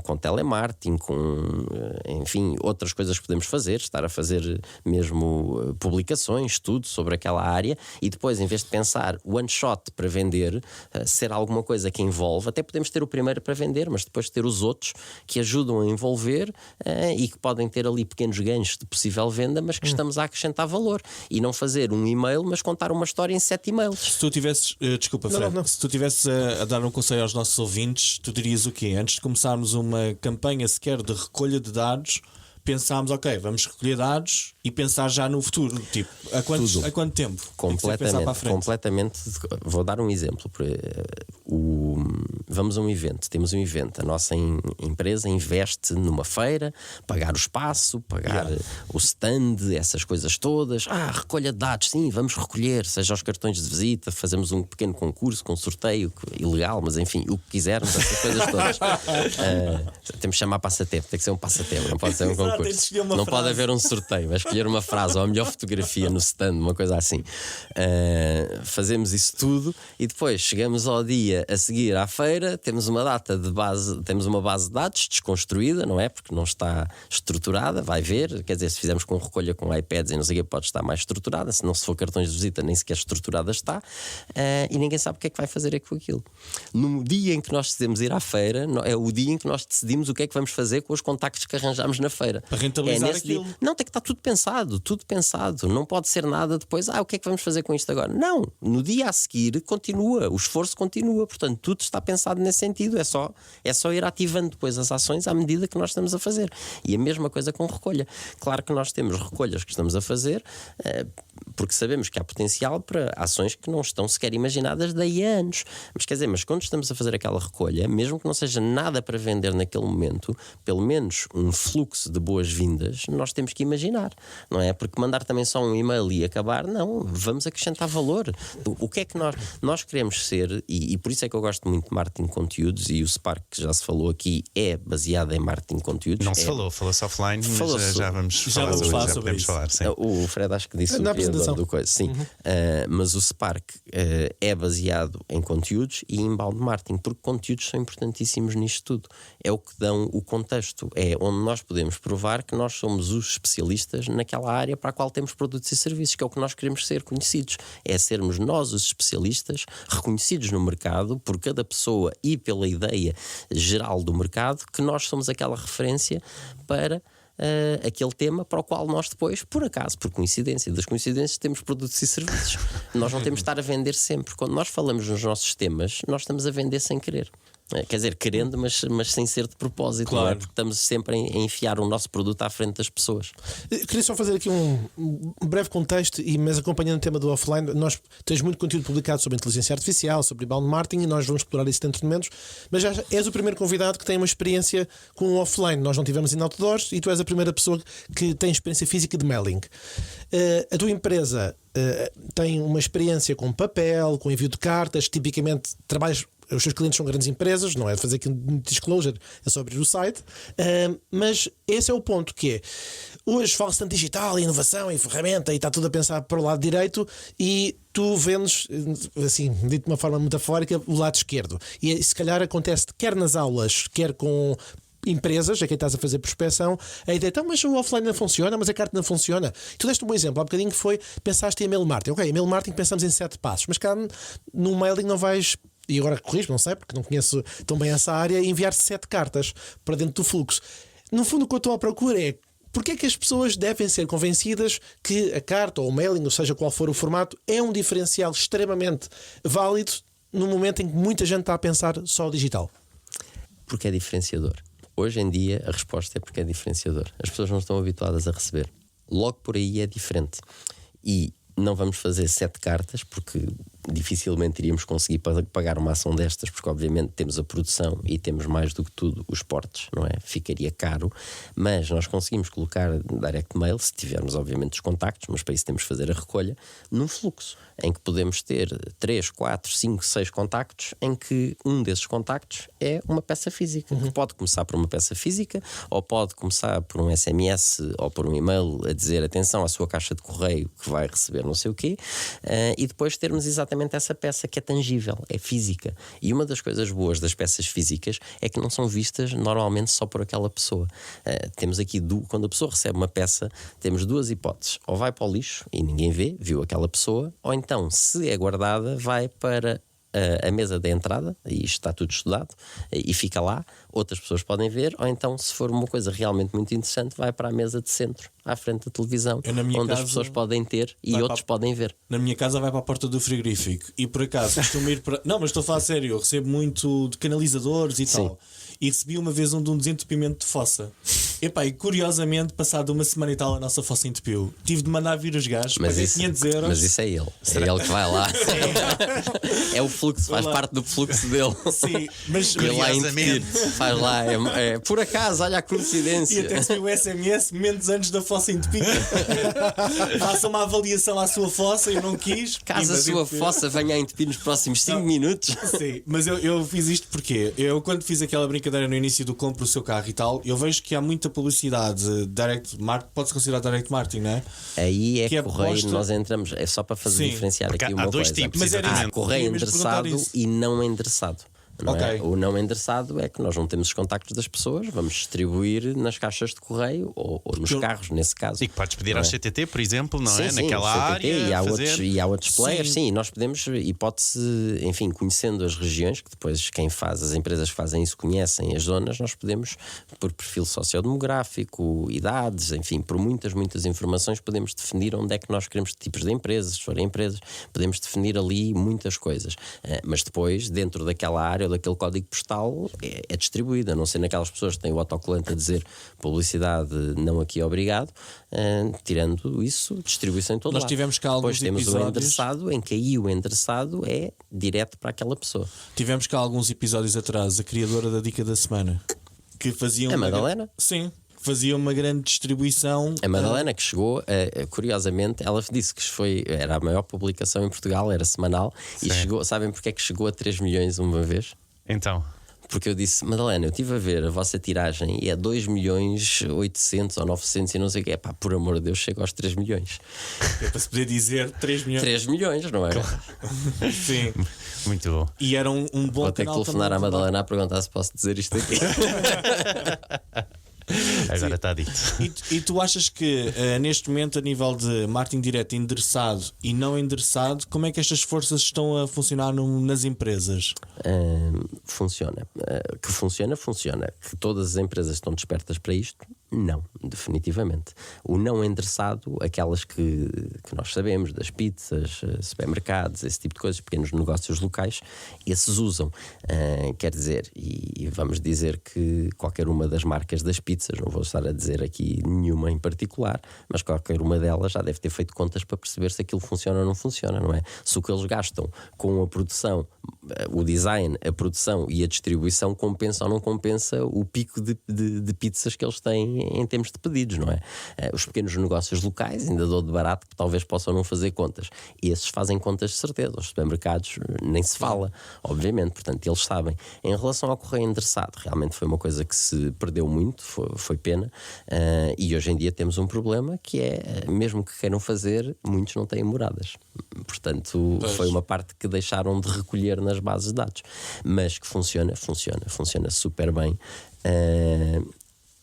Speaker 4: com telemarketing, com enfim, outras coisas que podemos fazer, estar a fazer mesmo publicações, tudo sobre aquela área, e depois, em vez de pensar one shot para vender, ser alguma coisa que envolve, até podemos ter o primeiro para vender, mas depois ter os outros que ajudam a envolver, e que podem ter ali pequenos ganhos de possível venda, mas que estamos a acrescentar valor, e não fazer um e-mail, mas contar uma história em 7 e-mails.
Speaker 1: Se tu tivesses, desculpa, Fred,
Speaker 5: não.
Speaker 1: se tu tivesses a dar um conselho aos nossos ouvintes, tu dirias o quê? Antes de começarmos uma campanha sequer de recolha de dados, pensámos, ok, vamos recolher dados e pensar já no futuro, tipo, a quanto tempo?
Speaker 4: Completamente. Vou dar um exemplo. Vamos a um evento, temos um evento, a nossa empresa investe numa feira, pagar o espaço, pagar o stand, essas coisas todas. Recolha de dados, sim, vamos recolher, seja os cartões de visita, fazemos um pequeno concurso com sorteio ilegal, mas enfim, o que quisermos, essas coisas todas. Temos que chamar passatempo, tem que ser um passatempo, não pode ser um concurso. Não pode haver um sorteio, vai escolher uma frase ou a melhor fotografia no stand, uma coisa assim. Fazemos isso tudo e depois chegamos ao dia a seguir à feira, temos uma data de base, temos uma base de dados desconstruída, não é? Porque não está estruturada, vai ver, quer dizer, se fizermos com recolha com iPads e não sei o que, pode estar mais estruturada, se não se for cartões de visita nem sequer estruturada está, e ninguém sabe o que é que vai fazer com aquilo. No dia em que nós decidimos ir à feira, é o dia em que nós decidimos o que é que vamos fazer com os contactos que arranjamos na feira.
Speaker 1: Para rentabilizar aquilo.
Speaker 4: Não, tem que estar tudo pensado. Não pode ser nada depois, o que é que vamos fazer com isto agora? Não, no dia a seguir continua, o esforço continua, portanto tudo está pensado nesse sentido, é só ir ativando depois as ações à medida que nós estamos a fazer. E a mesma coisa com recolha. Claro que nós temos recolhas que estamos a fazer, porque sabemos que há potencial para ações que não estão sequer imaginadas daí a anos. Mas quer dizer, quando estamos a fazer aquela recolha, mesmo que não seja nada para vender naquele momento, pelo menos um fluxo de boas-vindas nós temos que imaginar, não é? Porque mandar também só um e-mail e acabar, não, vamos acrescentar valor. O que é que nós queremos ser, e por isso é que eu gosto muito de marketing de conteúdos, e o Spark, que já se falou aqui, é baseado em marketing de conteúdos.
Speaker 6: Não se falou-se offline, mas já vamos falar sobre isso.
Speaker 4: O Fred acho que disse
Speaker 5: na apresentação
Speaker 4: do coisa, sim. Mas o Spark é baseado em conteúdos e inbound marketing, porque conteúdos são importantíssimos nisto tudo. É o que dão o contexto, é onde nós podemos provar provar que nós somos os especialistas naquela área para a qual temos produtos e serviços, que é o que nós queremos ser conhecidos. É sermos nós os especialistas, reconhecidos no mercado por cada pessoa e pela ideia geral do mercado, que nós somos aquela referência para aquele tema para o qual nós depois, por acaso, por coincidência das coincidências, temos produtos e serviços. Nós não temos de estar a vender sempre. Quando nós falamos nos nossos temas, nós estamos a vender sem querer. Quer dizer, querendo, mas sem ser de propósito,
Speaker 1: claro.
Speaker 4: Não é? Porque estamos sempre a enfiar o nosso produto à frente das pessoas.
Speaker 5: Queria só fazer aqui um breve contexto, mas acompanhando o tema do offline, nós temos muito conteúdo publicado sobre inteligência artificial, sobre inbound marketing, e nós vamos explorar isso dentro de momentos, mas já és o primeiro convidado que tem uma experiência com o offline. Nós não tivemos em outdoors e tu és a primeira pessoa que tem experiência física de mailing. A tua empresa tem uma experiência com papel, com envio de cartas, tipicamente trabalhas. Os seus clientes são grandes empresas, não é fazer aqui um disclosure, é só abrir o site, mas esse é o ponto, que é, hoje fala-se tanto digital, inovação e ferramenta, e está tudo a pensar para o lado direito, e tu vendes, assim, dito de uma forma metafórica, o lado esquerdo. E se calhar acontece quer nas aulas, quer com empresas, a quem estás a fazer prospecção, a ideia, então, mas o offline não funciona, mas a carta não funciona. Tu deste um bom exemplo, há bocadinho que foi, pensaste em e-mail marketing. Ok, e-mail marketing pensamos em 7 passos, mas cá no mailing não vais... E agora corrijo, não sei, porque não conheço tão bem essa área, enviar 7 cartas para dentro do fluxo. No fundo, o que eu estou à procura é porque é que as pessoas devem ser convencidas que a carta ou o mailing, ou seja qual for o formato, é um diferencial extremamente válido no momento em que muita gente está a pensar só o digital.
Speaker 4: Porque é diferenciador. Hoje em dia a resposta é porque é diferenciador. As pessoas não estão habituadas a receber. Logo por aí é diferente. E não vamos fazer 7 cartas, porque dificilmente iríamos conseguir pagar uma ação destas, porque obviamente temos a produção e temos mais do que tudo os portes, não é? Ficaria caro, mas nós conseguimos colocar direct mail, se tivermos obviamente os contactos, mas para isso temos de fazer a recolha, num fluxo, em que podemos ter 3, 4, 5, 6 contactos, em que um desses contactos é uma peça física, que pode começar por uma peça física, ou pode começar por um SMS ou por um e-mail a dizer atenção à sua caixa de correio que vai receber não sei o quê, e depois termos exatamente essa peça que é tangível, é física. E uma das coisas boas das peças físicas é que não são vistas normalmente só por aquela pessoa. Temos aqui, quando a pessoa recebe uma peça, temos 2 hipóteses. Ou vai para o lixo e ninguém vê, viu aquela pessoa, ou então, se é guardada, vai para a mesa da entrada, e isto está tudo estudado, e fica lá, outras pessoas podem ver, ou então, se for uma coisa realmente muito interessante, vai para a mesa de centro, à frente da televisão, onde as pessoas podem ter e outros podem ver.
Speaker 1: Na minha casa vai para a porta do frigorífico, e por acaso costumo ir para... Não, mas estou a falar sério, eu recebo muito de canalizadores e tal, e recebi uma vez de um desentupimento de fossa. Epá, e curiosamente, passado uma semana e tal, a nossa fossa entupiu. Tive de mandar vir os gajos, paguei 500 euros.
Speaker 4: Mas isso é ele. É ele que vai lá. É o fluxo, faz parte do fluxo dele.
Speaker 1: Sim, mas
Speaker 4: ele lá entupir, faz lá. Por acaso, olha a coincidência.
Speaker 1: E até recebi o SMS menos antes da fossa entupida. Faça uma avaliação à sua fossa, eu não quis.
Speaker 4: Caso a sua fossa venha a entupir nos próximos 5 minutos.
Speaker 1: Sim, mas eu fiz isto porque eu, quando fiz aquela brincadeira no início do compro o seu carro e tal, eu vejo que há muita publicidade direct marketing, pode-se considerar direct marketing, não é?
Speaker 4: Aí é
Speaker 1: que
Speaker 4: correio,
Speaker 1: aposta...
Speaker 4: nós entramos, é só para fazer diferenciar aqui uma
Speaker 6: há 2
Speaker 4: coisa.
Speaker 6: tipos,
Speaker 1: mas
Speaker 6: exatamente.
Speaker 4: Há correio endereçado e não endereçado. Não é? O não endereçado é que nós não temos os contactos das pessoas, vamos distribuir nas caixas de correio ou nos carros, nesse caso.
Speaker 6: E que podes pedir ao CTT, por exemplo, não é?
Speaker 4: Sim,
Speaker 6: Naquela área.
Speaker 4: E há outros players, sim, nós podemos, hipótese, enfim, conhecendo as regiões, que depois quem faz, as empresas que fazem isso conhecem as zonas, nós podemos, por perfil sociodemográfico, idades, enfim, por muitas informações, podemos definir onde é que nós queremos tipos de empresas, se forem empresas, podemos definir ali muitas coisas. Mas depois, dentro daquela área, daquele código postal é distribuído, a não ser naquelas pessoas que têm o autocolante a dizer publicidade não aqui obrigado, tirando isso, distribuição em todo lado.
Speaker 1: Nós tivemos cá alguns
Speaker 4: depois temos
Speaker 1: episódios...
Speaker 4: o endereçado, em que aí o endereçado é direto para aquela pessoa.
Speaker 1: Tivemos cá alguns episódios atrás a criadora da dica da semana, que fazia
Speaker 4: A Madalena?
Speaker 1: Sim, fazia uma grande distribuição.
Speaker 4: A Madalena, que chegou, curiosamente, ela disse que era a maior publicação em Portugal, era semanal, e chegou, sabem porque é que chegou a 3 milhões uma vez?
Speaker 6: Então,
Speaker 4: porque eu disse, Madalena, eu estive a ver a vossa tiragem e é 2.800.000 ou 900 e não sei o que. Pá, por amor de Deus, chega aos 3 milhões.
Speaker 1: É para se poder dizer 3 milhões.
Speaker 4: 3 milhões, não é? Claro.
Speaker 1: Sim.
Speaker 6: muito bom.
Speaker 1: E era um bom
Speaker 4: Vou ter que
Speaker 1: canal
Speaker 4: telefonar à
Speaker 1: também.
Speaker 4: Madalena a perguntar se posso dizer isto aqui.
Speaker 6: Agora está dito.
Speaker 1: E tu achas que neste momento, a nível de marketing direto endereçado e não endereçado, como é que estas forças estão a funcionar nas empresas?
Speaker 4: Funciona. Que funciona. Que todas as empresas estão despertas para isto? Não, definitivamente. O não endereçado, aquelas que nós sabemos, das pizzas, supermercados, esse tipo de coisas, pequenos negócios locais, esses usam. Quer dizer, e vamos dizer que qualquer uma das marcas das pizzas, não vou estar a dizer aqui nenhuma em particular, mas qualquer uma delas já deve ter feito contas para perceber se aquilo funciona ou não funciona, não é? Se o que eles gastam com a produção, o design, a produção e a distribuição compensa ou não compensa o pico de pizzas que eles têm em termos de pedidos, não é? Os pequenos negócios locais, ainda dou de barato, que talvez possam não fazer contas. Esses fazem contas de certeza. Os supermercados nem se fala, obviamente, portanto eles sabem. Em relação ao correio endereçado, realmente foi uma coisa que se perdeu muito, foi pena, e hoje em dia temos um problema que é, mesmo que queiram fazer, muitos não têm moradas. Portanto, foi uma parte que deixaram de recolher nas bases de dados, mas que funciona super bem.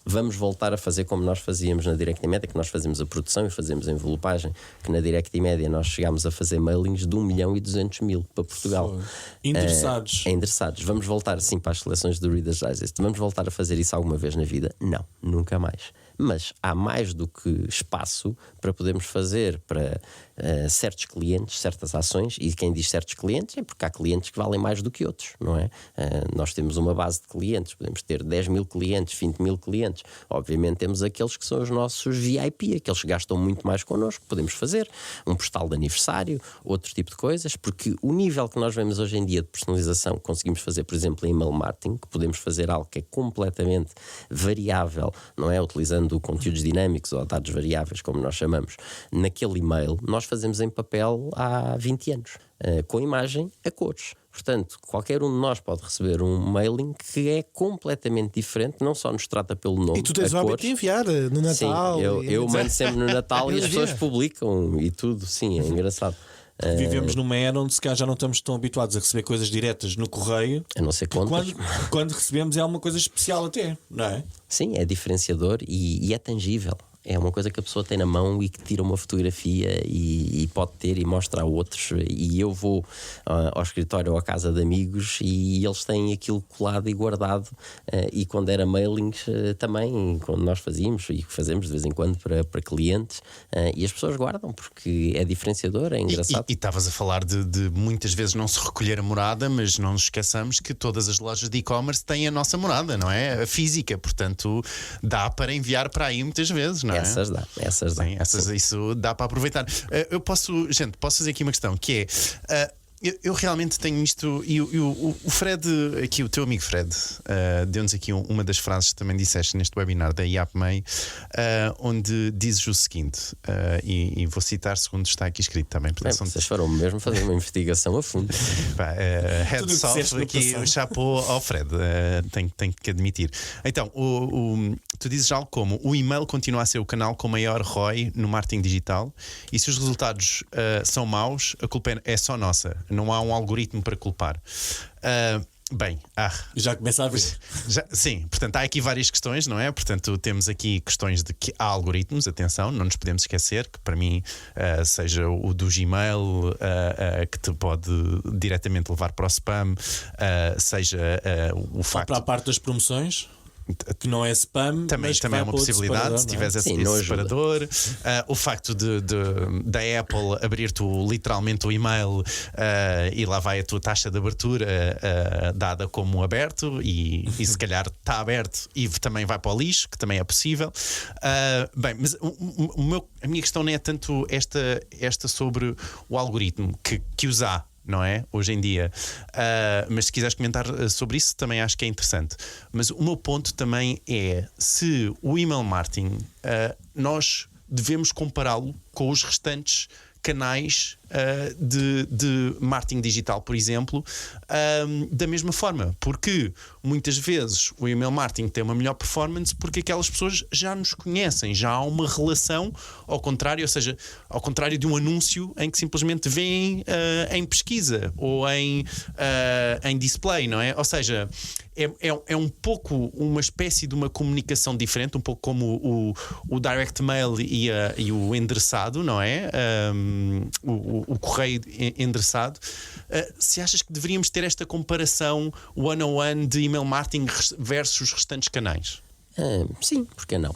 Speaker 4: Vamos voltar a fazer como nós fazíamos na Direct Media, que nós fazemos a produção e fazemos a envelopagem, que na Direct Media nós chegámos a fazer mailings de 1.200.000 para Portugal. Endereçados. Vamos voltar assim para as seleções do Reader's Digest. Vamos voltar a fazer isso alguma vez na vida? Não, nunca mais. Mas há mais do que espaço para podermos fazer para certos clientes, certas ações, e quem diz certos clientes é porque há clientes que valem mais do que outros, não é? Nós temos uma base de clientes, podemos ter 10.000 clientes, 20.000 clientes, obviamente temos aqueles que são os nossos VIP, aqueles que gastam muito mais connosco, podemos fazer um postal de aniversário, outro tipo de coisas, porque o nível que nós vemos hoje em dia de personalização, conseguimos fazer, por exemplo, em email marketing, que podemos fazer algo que é completamente variável, não é? Utilizando conteúdos dinâmicos ou dados variáveis, como nós chamamos, naquele e-mail, nós fazemos em papel há 20 anos, com imagem a cores. Portanto, qualquer um de nós pode receber um mailing que é completamente diferente, não só nos trata pelo nome.
Speaker 5: E tu tens o hábito de enviar no Natal.
Speaker 4: Sim, eu mando sempre no Natal e as pessoas publicam e tudo. Sim, é engraçado.
Speaker 1: Vivemos numa era onde se calhar já não estamos tão habituados a receber coisas diretas no correio.
Speaker 4: A não ser contas.
Speaker 1: Quando recebemos é uma coisa especial até, não é?
Speaker 4: Sim, é diferenciador e é tangível. É uma coisa que a pessoa tem na mão e que tira uma fotografia e pode ter e mostra a outros. E eu vou ao escritório ou à casa de amigos e eles têm aquilo colado e guardado. E quando era mailings também, quando nós fazíamos e fazemos de vez em quando para clientes, e as pessoas guardam porque é diferenciador, é engraçado.
Speaker 6: E estavas a falar de muitas vezes não se recolher a morada, mas não nos esqueçamos que todas as lojas de e-commerce têm a nossa morada, não é? A física, portanto dá para enviar para aí muitas vezes, não é?
Speaker 4: Essas dá.
Speaker 6: Sim, isso dá para aproveitar. Eu posso fazer aqui uma questão que é. Eu realmente tenho isto. E o Fred, aqui o teu amigo Fred, deu-nos aqui uma das frases que também disseste neste webinar da IAPMEI, onde dizes o seguinte, e vou citar segundo está aqui escrito também.
Speaker 4: Vocês foram mesmo fazer uma investigação a fundo.
Speaker 6: Heads off aqui, o chapéu ao Fred, tenho que admitir. Então, tu dizes algo como: o e-mail continua a ser o canal com maior ROI no marketing digital, e se os resultados são maus, a culpa é só nossa. Não há um algoritmo para culpar.
Speaker 1: Já começa a ver.
Speaker 6: Sim, portanto há aqui várias questões, não é? Portanto, temos aqui questões de que há algoritmos, atenção, não nos podemos esquecer que para mim, seja o do Gmail, que te pode diretamente levar para o spam, seja o facto.
Speaker 1: Para a parte das promoções, que não é spam,
Speaker 6: também
Speaker 1: é
Speaker 6: uma possibilidade se tiveres esse separador. O facto da Apple abrir-te literalmente o e-mail e lá vai a tua taxa de abertura dada como aberto e se calhar está aberto e também vai para o lixo, que também é possível. Mas a minha questão não é tanto esta sobre o algoritmo que os há, não é? Hoje em dia. Mas se quiseres comentar sobre isso, também acho que é interessante. Mas o meu ponto também é: se o email marketing nós devemos compará-lo com os restantes canais de marketing digital, por exemplo, da mesma forma, porque muitas vezes o email marketing tem uma melhor performance porque aquelas pessoas já nos conhecem, já há uma relação, ao contrário, ou seja, ao contrário de um anúncio em que simplesmente vêm em pesquisa ou em display, não é? Ou seja, é um pouco uma espécie de uma comunicação diferente, um pouco como o direct mail e o endereçado, não é? O correio endereçado. Se achas que deveríamos ter esta comparação one-on-one de email marketing versus os restantes canais?
Speaker 4: Sim, porque não?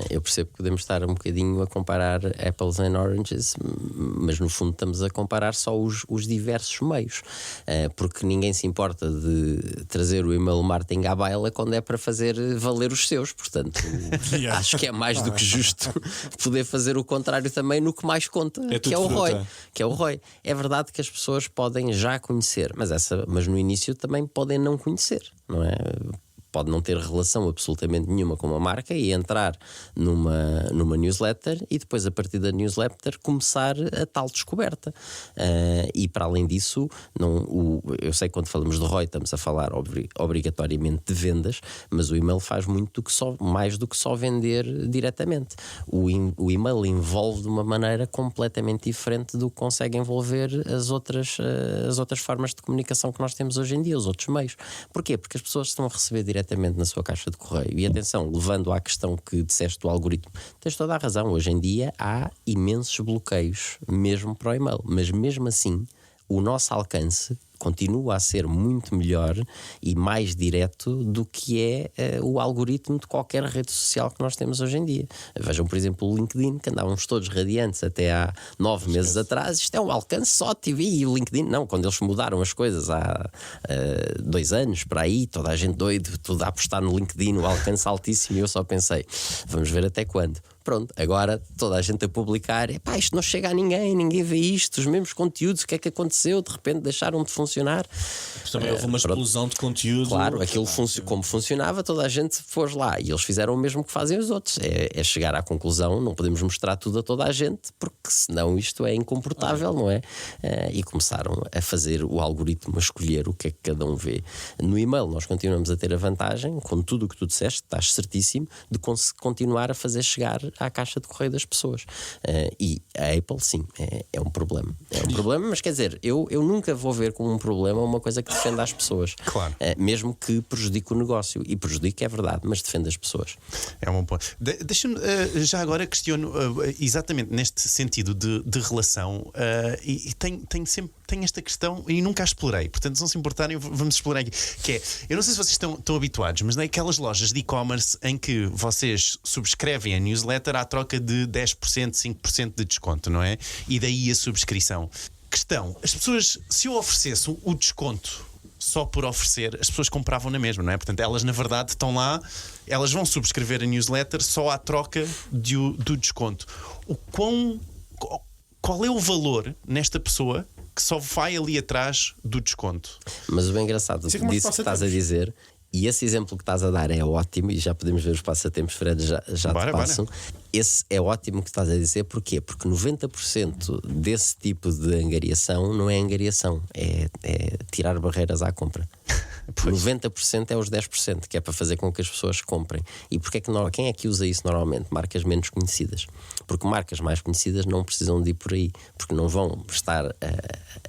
Speaker 4: Eu percebo que podemos estar um bocadinho a comparar apples and oranges, mas no fundo estamos a comparar só os diversos meios, porque ninguém se importa de trazer o email marketing à baila quando é para fazer valer os seus. Portanto, acho que é mais do que justo poder fazer o contrário também no que mais conta, que é o ROI. É verdade que as pessoas podem já conhecer, mas no início também podem não conhecer, não é? Pode não ter relação absolutamente nenhuma com uma marca e entrar numa newsletter e depois, a partir da newsletter, começar a tal descoberta. E para além disso, eu sei que quando falamos de ROI estamos a falar obrigatoriamente de vendas, mas o e-mail faz mais do que só vender diretamente. O e-mail envolve de uma maneira completamente diferente do que consegue envolver as outras formas de comunicação que nós temos hoje em dia, os outros meios. Porquê? Porque as pessoas estão a receber diretamente na sua caixa de correio. E atenção, levando à questão que disseste do algoritmo, tens toda a razão. Hoje em dia há imensos bloqueios mesmo para o e-mail, mas mesmo assim o nosso alcance continua a ser muito melhor e mais direto do que é o algoritmo de qualquer rede social que nós temos hoje em dia. Vejam, por exemplo, o LinkedIn, que andávamos todos radiantes até há 9 meses atrás. Isto é um alcance ótimo. E o LinkedIn, não, quando eles mudaram as coisas há 2 anos, para aí, toda a gente doido, tudo a apostar no LinkedIn, o alcance altíssimo, e eu só pensei, vamos ver até quando. Pronto, agora toda a gente a publicar, isto não chega a ninguém vê isto, os mesmos conteúdos, o que é que aconteceu? De repente deixaram de funcionar.
Speaker 1: Também houve uma explosão de conteúdo.
Speaker 4: Claro, aquilo como funcionava, toda a gente pôs lá e eles fizeram o mesmo que fazem os outros. É chegar à conclusão, não podemos mostrar tudo a toda a gente, porque senão isto é incomportável, não é? E começaram a fazer o algoritmo a escolher o que é que cada um vê. No e-mail nós continuamos a ter a vantagem, com tudo o que tu disseste, estás certíssimo, de continuar a fazer chegar à caixa de correio das pessoas. E a Apple, sim, é um problema. É um problema, mas quer dizer, eu nunca vou ver como um problema uma coisa que defenda as pessoas.
Speaker 6: Claro.
Speaker 4: Mesmo que prejudique o negócio. E prejudique, é verdade, mas defende as pessoas.
Speaker 6: É um bom ponto. Deixa-me, já agora questiono exatamente neste sentido de relação, e tenho esta questão e nunca a explorei. Portanto, se não se importarem, vamos explorar aqui. Que é, eu não sei se vocês estão habituados, mas naquelas lojas de e-commerce em que vocês subscrevem a newsletter à troca de 10%, 5% de desconto, não é? E daí a subscrição. Questão, as pessoas, se eu oferecesse o desconto só por oferecer, as pessoas compravam na mesma, não é? Portanto, elas na verdade estão lá, elas vão subscrever a newsletter só à troca do desconto. Qual é o valor nesta pessoa que só vai ali atrás do desconto?
Speaker 4: Mas o bem engraçado disso que estás a dizer, e esse exemplo que estás a dar é ótimo, e já podemos ver os passatempos, Fred, já te passam. Esse é ótimo que estás a dizer, porquê? Porque 90% desse tipo de angariação não é angariação, é tirar barreiras à compra. 90% é os 10%, que é para fazer com que as pessoas comprem. E porque quem é que usa isso normalmente? Marcas menos conhecidas. Porque marcas mais conhecidas não precisam de ir por aí, porque não vão estar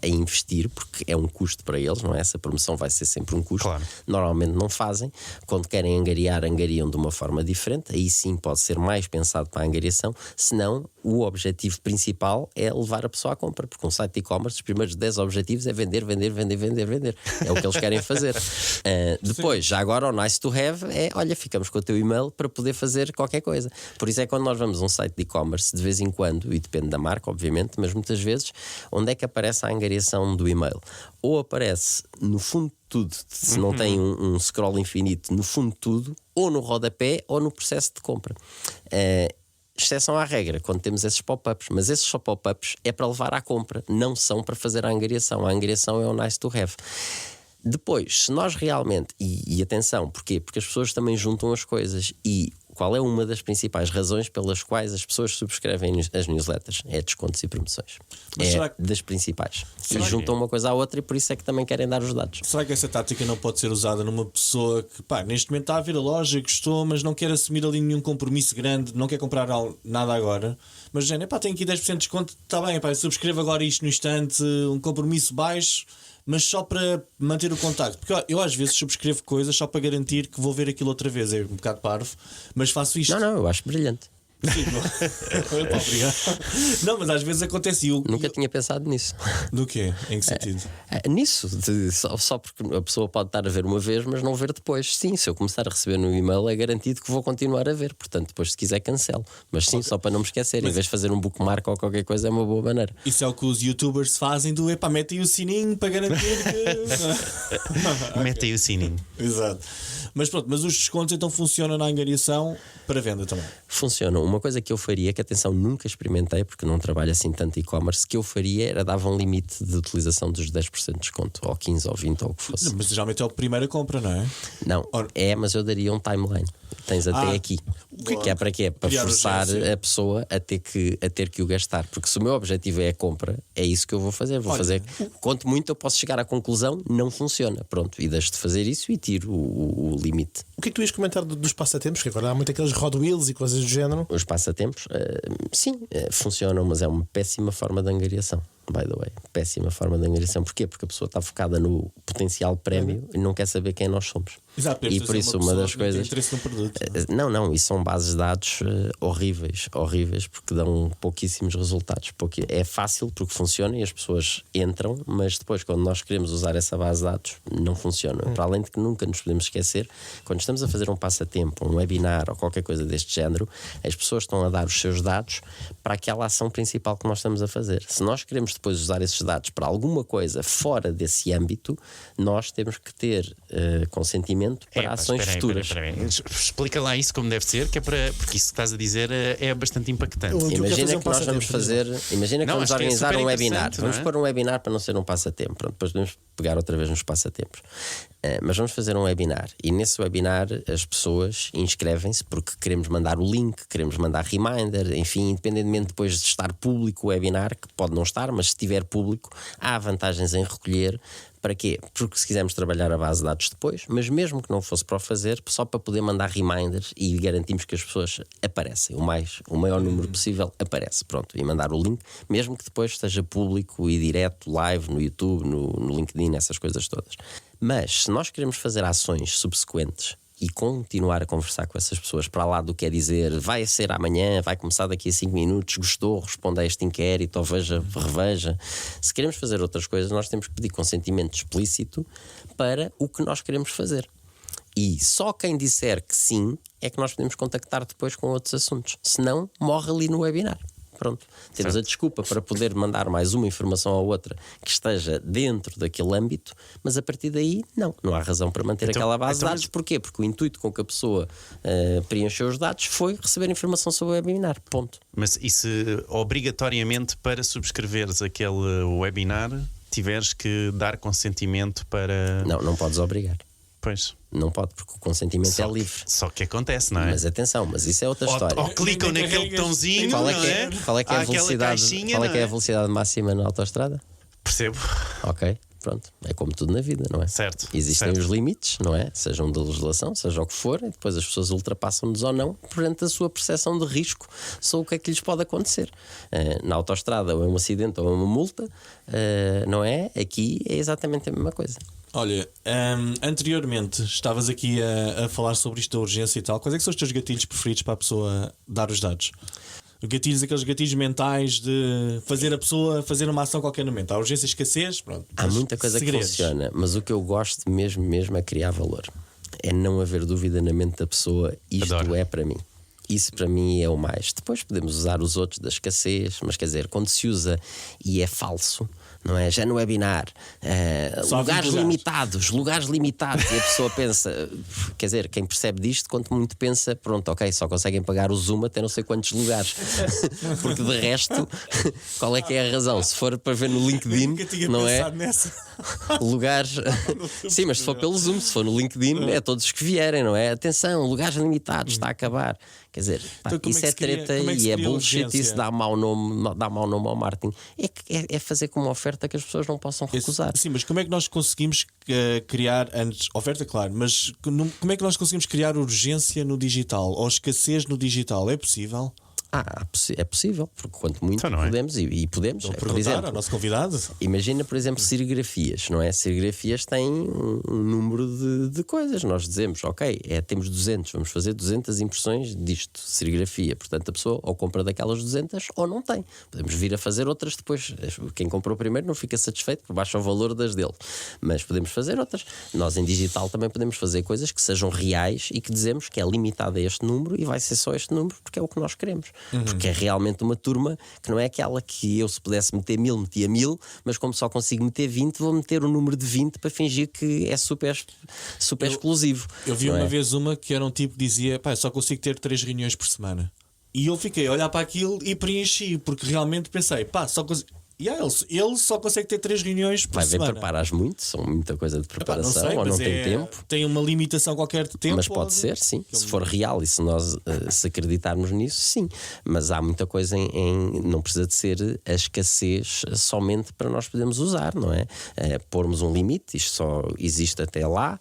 Speaker 4: a investir, porque é um custo para eles, não é? Essa promoção vai ser sempre um custo.
Speaker 6: Claro.
Speaker 4: Normalmente não fazem. Quando querem angariam de uma forma diferente. Aí sim pode ser mais pensado para a angariação. Senão, o objetivo principal é levar a pessoa à compra, porque um site de e-commerce, os primeiros 10 objetivos é vender. É o que eles querem fazer. Depois, já agora o nice to have é, olha, ficamos com o teu e-mail para poder fazer qualquer coisa. Por isso é que quando nós vamos a um site de e-commerce, de vez em quando, e depende da marca obviamente, mas muitas vezes, onde é que aparece a angariação do e-mail? Ou aparece no fundo de tudo, se não tem um scroll infinito, no fundo de tudo, ou no rodapé ou no processo de compra. Exceção à regra, quando temos esses pop-ups, mas esses só pop-ups é para levar à compra, não são para fazer a angariação. A angariação é o nice to have. Depois, se nós realmente, e atenção, porquê? Porque as pessoas também juntam as coisas, e qual é uma das principais razões pelas quais as pessoas subscrevem as newsletters? É descontos e promoções.
Speaker 1: Mas
Speaker 4: é
Speaker 1: será que-
Speaker 4: das principais.
Speaker 1: Será
Speaker 4: E
Speaker 1: que-
Speaker 4: juntam uma coisa à outra e por isso é que também querem dar os dados.
Speaker 1: Será que essa tática não pode ser usada numa pessoa que, pá, neste momento está a ver a loja, gostou, mas não quer assumir ali nenhum compromisso grande, não quer comprar nada agora, mas já, pá, tem aqui 10% de desconto, está bem, pá, subscreva agora isto no instante, um compromisso baixo, mas só para manter o contacto. Porque eu às vezes subscrevo coisas só para garantir que vou ver aquilo outra vez. É um bocado parvo, mas faço isto.
Speaker 4: Não, eu acho brilhante.
Speaker 1: Sim, não. Obrigado. Não, mas às vezes acontece.
Speaker 4: Nunca tinha pensado nisso.
Speaker 1: Do quê? Em que sentido?
Speaker 4: Nisso, só porque a pessoa pode estar a ver uma vez, mas não ver depois. Sim, se eu começar a receber no e-mail, é garantido que vou continuar a ver. Portanto, depois, se quiser, cancelo. Mas sim, só para não me esquecer. Em vez de fazer um bookmark ou qualquer coisa, é uma boa maneira.
Speaker 1: Isso é o que os youtubers fazem do epá, metem o sininho para garantir que.
Speaker 6: Mete aí o sininho.
Speaker 1: Exato. Mas pronto, mas os descontos então funcionam na angariação para venda também.
Speaker 4: Funcionam. Uma coisa que eu faria, que atenção, nunca experimentei, porque não trabalho assim tanto e-commerce, que eu faria era dava um limite de utilização dos 10% de desconto, ou 15, ou 20, ou o que fosse.
Speaker 1: Mas geralmente é a primeira compra, não é?
Speaker 4: Não, mas eu daria um timeline. Tens até aqui.
Speaker 1: boa.
Speaker 4: Que é para quê? Para
Speaker 1: Criar
Speaker 4: forçar
Speaker 1: urgência.
Speaker 4: a pessoa a ter que o gastar. Porque se o meu objetivo é a compra, é isso que eu vou fazer. Quanto muito eu posso chegar à conclusão, não funciona. Pronto, e deixo de fazer isso e tiro o limite.
Speaker 5: O que é que tu ias comentar dos passatempos? Que agora há muito aqueles Hot Wheels e coisas do género.
Speaker 4: Os passatempos, sim, funcionam, mas é uma péssima forma de angariação. By the way, péssima forma de angariação. Porquê? Porque a pessoa está focada no potencial prémio e não quer saber quem nós somos.
Speaker 1: Exato,
Speaker 4: E por isso uma das coisas.
Speaker 1: interesse no produto.
Speaker 4: Não, e são bases de dados horríveis, porque dão pouquíssimos resultados. É fácil porque funciona e as pessoas entram, mas depois, quando nós queremos usar essa base de dados, não funciona. Para além de que nunca nos podemos esquecer, quando estamos a fazer um passatempo, um webinar ou qualquer coisa deste género, as pessoas estão a dar os seus dados para aquela ação principal que nós estamos a fazer. Se nós queremos depois usar esses dados para alguma coisa fora desse âmbito, nós temos que ter consentimento para ações futuras.
Speaker 6: Espera aí. Explica lá isso como deve ser, que é porque isso que estás a dizer é bastante impactante.
Speaker 5: Eu quero
Speaker 4: Imagina
Speaker 5: fazer um
Speaker 4: que nós vamos
Speaker 5: passatempo,
Speaker 4: fazer. Imagina que
Speaker 6: Não,
Speaker 4: vamos
Speaker 6: acho que é
Speaker 4: organizar
Speaker 6: super
Speaker 4: um webinar.
Speaker 6: interessante, não é?
Speaker 4: Vamos pôr um webinar para não ser um passatempo. Pronto, depois podemos pegar outra vez nos passatempos. Mas vamos fazer um webinar. E nesse webinar as pessoas inscrevem-se porque queremos mandar o link, queremos mandar reminder, enfim, independentemente depois de estar público o webinar, que pode não estar, mas se estiver público, há vantagens em recolher. Para quê? Porque se quisermos trabalhar a base de dados depois, mas mesmo que não fosse para o fazer, só para poder mandar reminders e garantimos que as pessoas aparecem, o maior número possível aparece, pronto, e mandar o link, mesmo que depois esteja público e direto, live, no YouTube, no LinkedIn, essas coisas todas. Mas se nós queremos fazer ações subsequentes e continuar a conversar com essas pessoas para lá do que é dizer vai ser amanhã, vai começar daqui a 5 minutos, gostou, responda a este inquérito ou reveja. Se queremos fazer outras coisas, nós temos que pedir consentimento explícito para o que nós queremos fazer. E só quem disser que sim é que nós podemos contactar depois com outros assuntos. Senão, morre ali no webinar. Pronto, temos a desculpa para poder mandar mais uma informação ou outra que esteja dentro daquele âmbito, mas a partir daí não há razão para manter aquela base de dados. Porquê? Porque o intuito com que a pessoa preencheu os dados foi receber informação sobre o webinar, ponto.
Speaker 6: Mas e se obrigatoriamente para subscreveres aquele webinar tiveres que dar consentimento para...
Speaker 4: Não podes obrigar.
Speaker 6: Pois.
Speaker 4: Não pode, porque o consentimento é livre.
Speaker 6: Só que acontece, não é?
Speaker 4: Mas atenção, mas isso é outra história.
Speaker 6: Ou clicam
Speaker 1: Nem
Speaker 6: naquele
Speaker 1: carregas.
Speaker 6: botãozinho,
Speaker 4: Qual é
Speaker 6: não
Speaker 4: que
Speaker 6: é?
Speaker 4: qual é que é
Speaker 6: Há
Speaker 4: a
Speaker 6: aquela
Speaker 4: velocidade?
Speaker 6: caixinha,
Speaker 4: Qual é
Speaker 6: não
Speaker 4: que é a velocidade máxima na autoestrada?
Speaker 6: Percebo.
Speaker 4: Ok, pronto. É como tudo na vida, não é?
Speaker 6: Certo,
Speaker 4: Existem
Speaker 6: certo.
Speaker 4: os limites, não é? Sejam de legislação, seja o que for, e depois as pessoas ultrapassam-nos ou não perante a sua percepção de risco sobre o que é que lhes pode acontecer. Na autoestrada, ou é um acidente ou é uma multa, não é? Aqui é exatamente a mesma coisa.
Speaker 1: Olha, anteriormente estavas aqui a falar sobre isto da urgência e tal. Quais é que são os teus gatilhos preferidos para a pessoa dar os dados? Gatilhos, aqueles gatilhos mentais de fazer a pessoa fazer uma ação a qualquer momento. Há urgência e escassez, pronto.
Speaker 4: Há muita coisa
Speaker 1: segredos.
Speaker 4: que funciona, mas o que eu gosto mesmo é criar valor. É não haver dúvida na mente da pessoa, isto
Speaker 6: Adoro.
Speaker 4: é para mim. Isso para mim é o mais. Depois podemos usar os outros da escassez, mas quer dizer, quando se usa e é falso, não é? Já no webinar,
Speaker 1: Só
Speaker 4: lugares
Speaker 1: 20
Speaker 4: limitados, e a pessoa pensa, quer dizer, quem percebe disto, quanto muito pensa, pronto, ok, só conseguem pagar o Zoom até não sei quantos lugares, porque de resto, qual é que é a razão? Se for para ver no LinkedIn,
Speaker 1: Nunca tinha
Speaker 4: não é?
Speaker 1: pensado nessa.
Speaker 4: Lugares, sim, mas se for pelo Zoom, se for no LinkedIn, é todos os que vierem, não é? Atenção, lugares limitados, está a acabar. Quer dizer, pá,
Speaker 1: Então, como
Speaker 4: isso
Speaker 1: é
Speaker 4: é
Speaker 1: que se cria-
Speaker 4: treta
Speaker 1: como é que se
Speaker 4: e é
Speaker 1: cria
Speaker 4: bullshit,
Speaker 1: urgência?
Speaker 4: isso dá mau nome ao marketing. É fazer com uma oferta que as pessoas não possam recusar.
Speaker 1: Sim, mas como é que nós conseguimos criar antes oferta, claro, mas como é que nós conseguimos criar urgência no digital ou escassez no digital? É possível?
Speaker 4: É possível, porque quanto muito
Speaker 6: Então não é?
Speaker 4: podemos e podemos.
Speaker 1: Vou
Speaker 4: Por
Speaker 1: perguntar
Speaker 4: exemplo,
Speaker 1: ao nosso convidado.
Speaker 4: imagina, por exemplo, serigrafias, não é? Serigrafias têm um número de coisas. Nós dizemos, ok, temos 200, vamos fazer 200 impressões disto, serigrafia. Portanto, a pessoa ou compra daquelas 200 ou não tem. Podemos vir a fazer outras depois. Quem comprou primeiro não fica satisfeito porque baixa o valor das dele. Mas podemos fazer outras. Nós em digital também podemos fazer coisas que sejam reais e que dizemos que é limitado a este número e vai ser só este número porque é o que nós queremos. Porque é realmente uma turma que não é aquela que eu, se pudesse meter 1000, metia 1000, mas como só consigo meter 20, vou meter o número de 20 para fingir que é super exclusivo.
Speaker 1: Eu vi
Speaker 4: não
Speaker 1: uma
Speaker 4: é?
Speaker 1: vez uma que era um tipo que dizia: pá, só consigo ter 3 reuniões por semana. E eu fiquei a olhar para aquilo e preenchi, porque realmente pensei: pá, só consigo. Ele só consegue ter 3 reuniões por
Speaker 4: Vai ver,
Speaker 1: semana.
Speaker 4: preparas muito, são muita coisa de
Speaker 1: Epá,
Speaker 4: preparação,
Speaker 1: sei,
Speaker 4: ou não
Speaker 1: mas
Speaker 4: tem tempo.
Speaker 1: Tem uma limitação qualquer de tempo.
Speaker 4: Mas pode ser, sim. Se for real e se nós se acreditarmos nisso, sim. Mas há muita coisa não precisa de ser a escassez somente para nós podermos usar, não é? Pormos um limite, isto só existe até lá.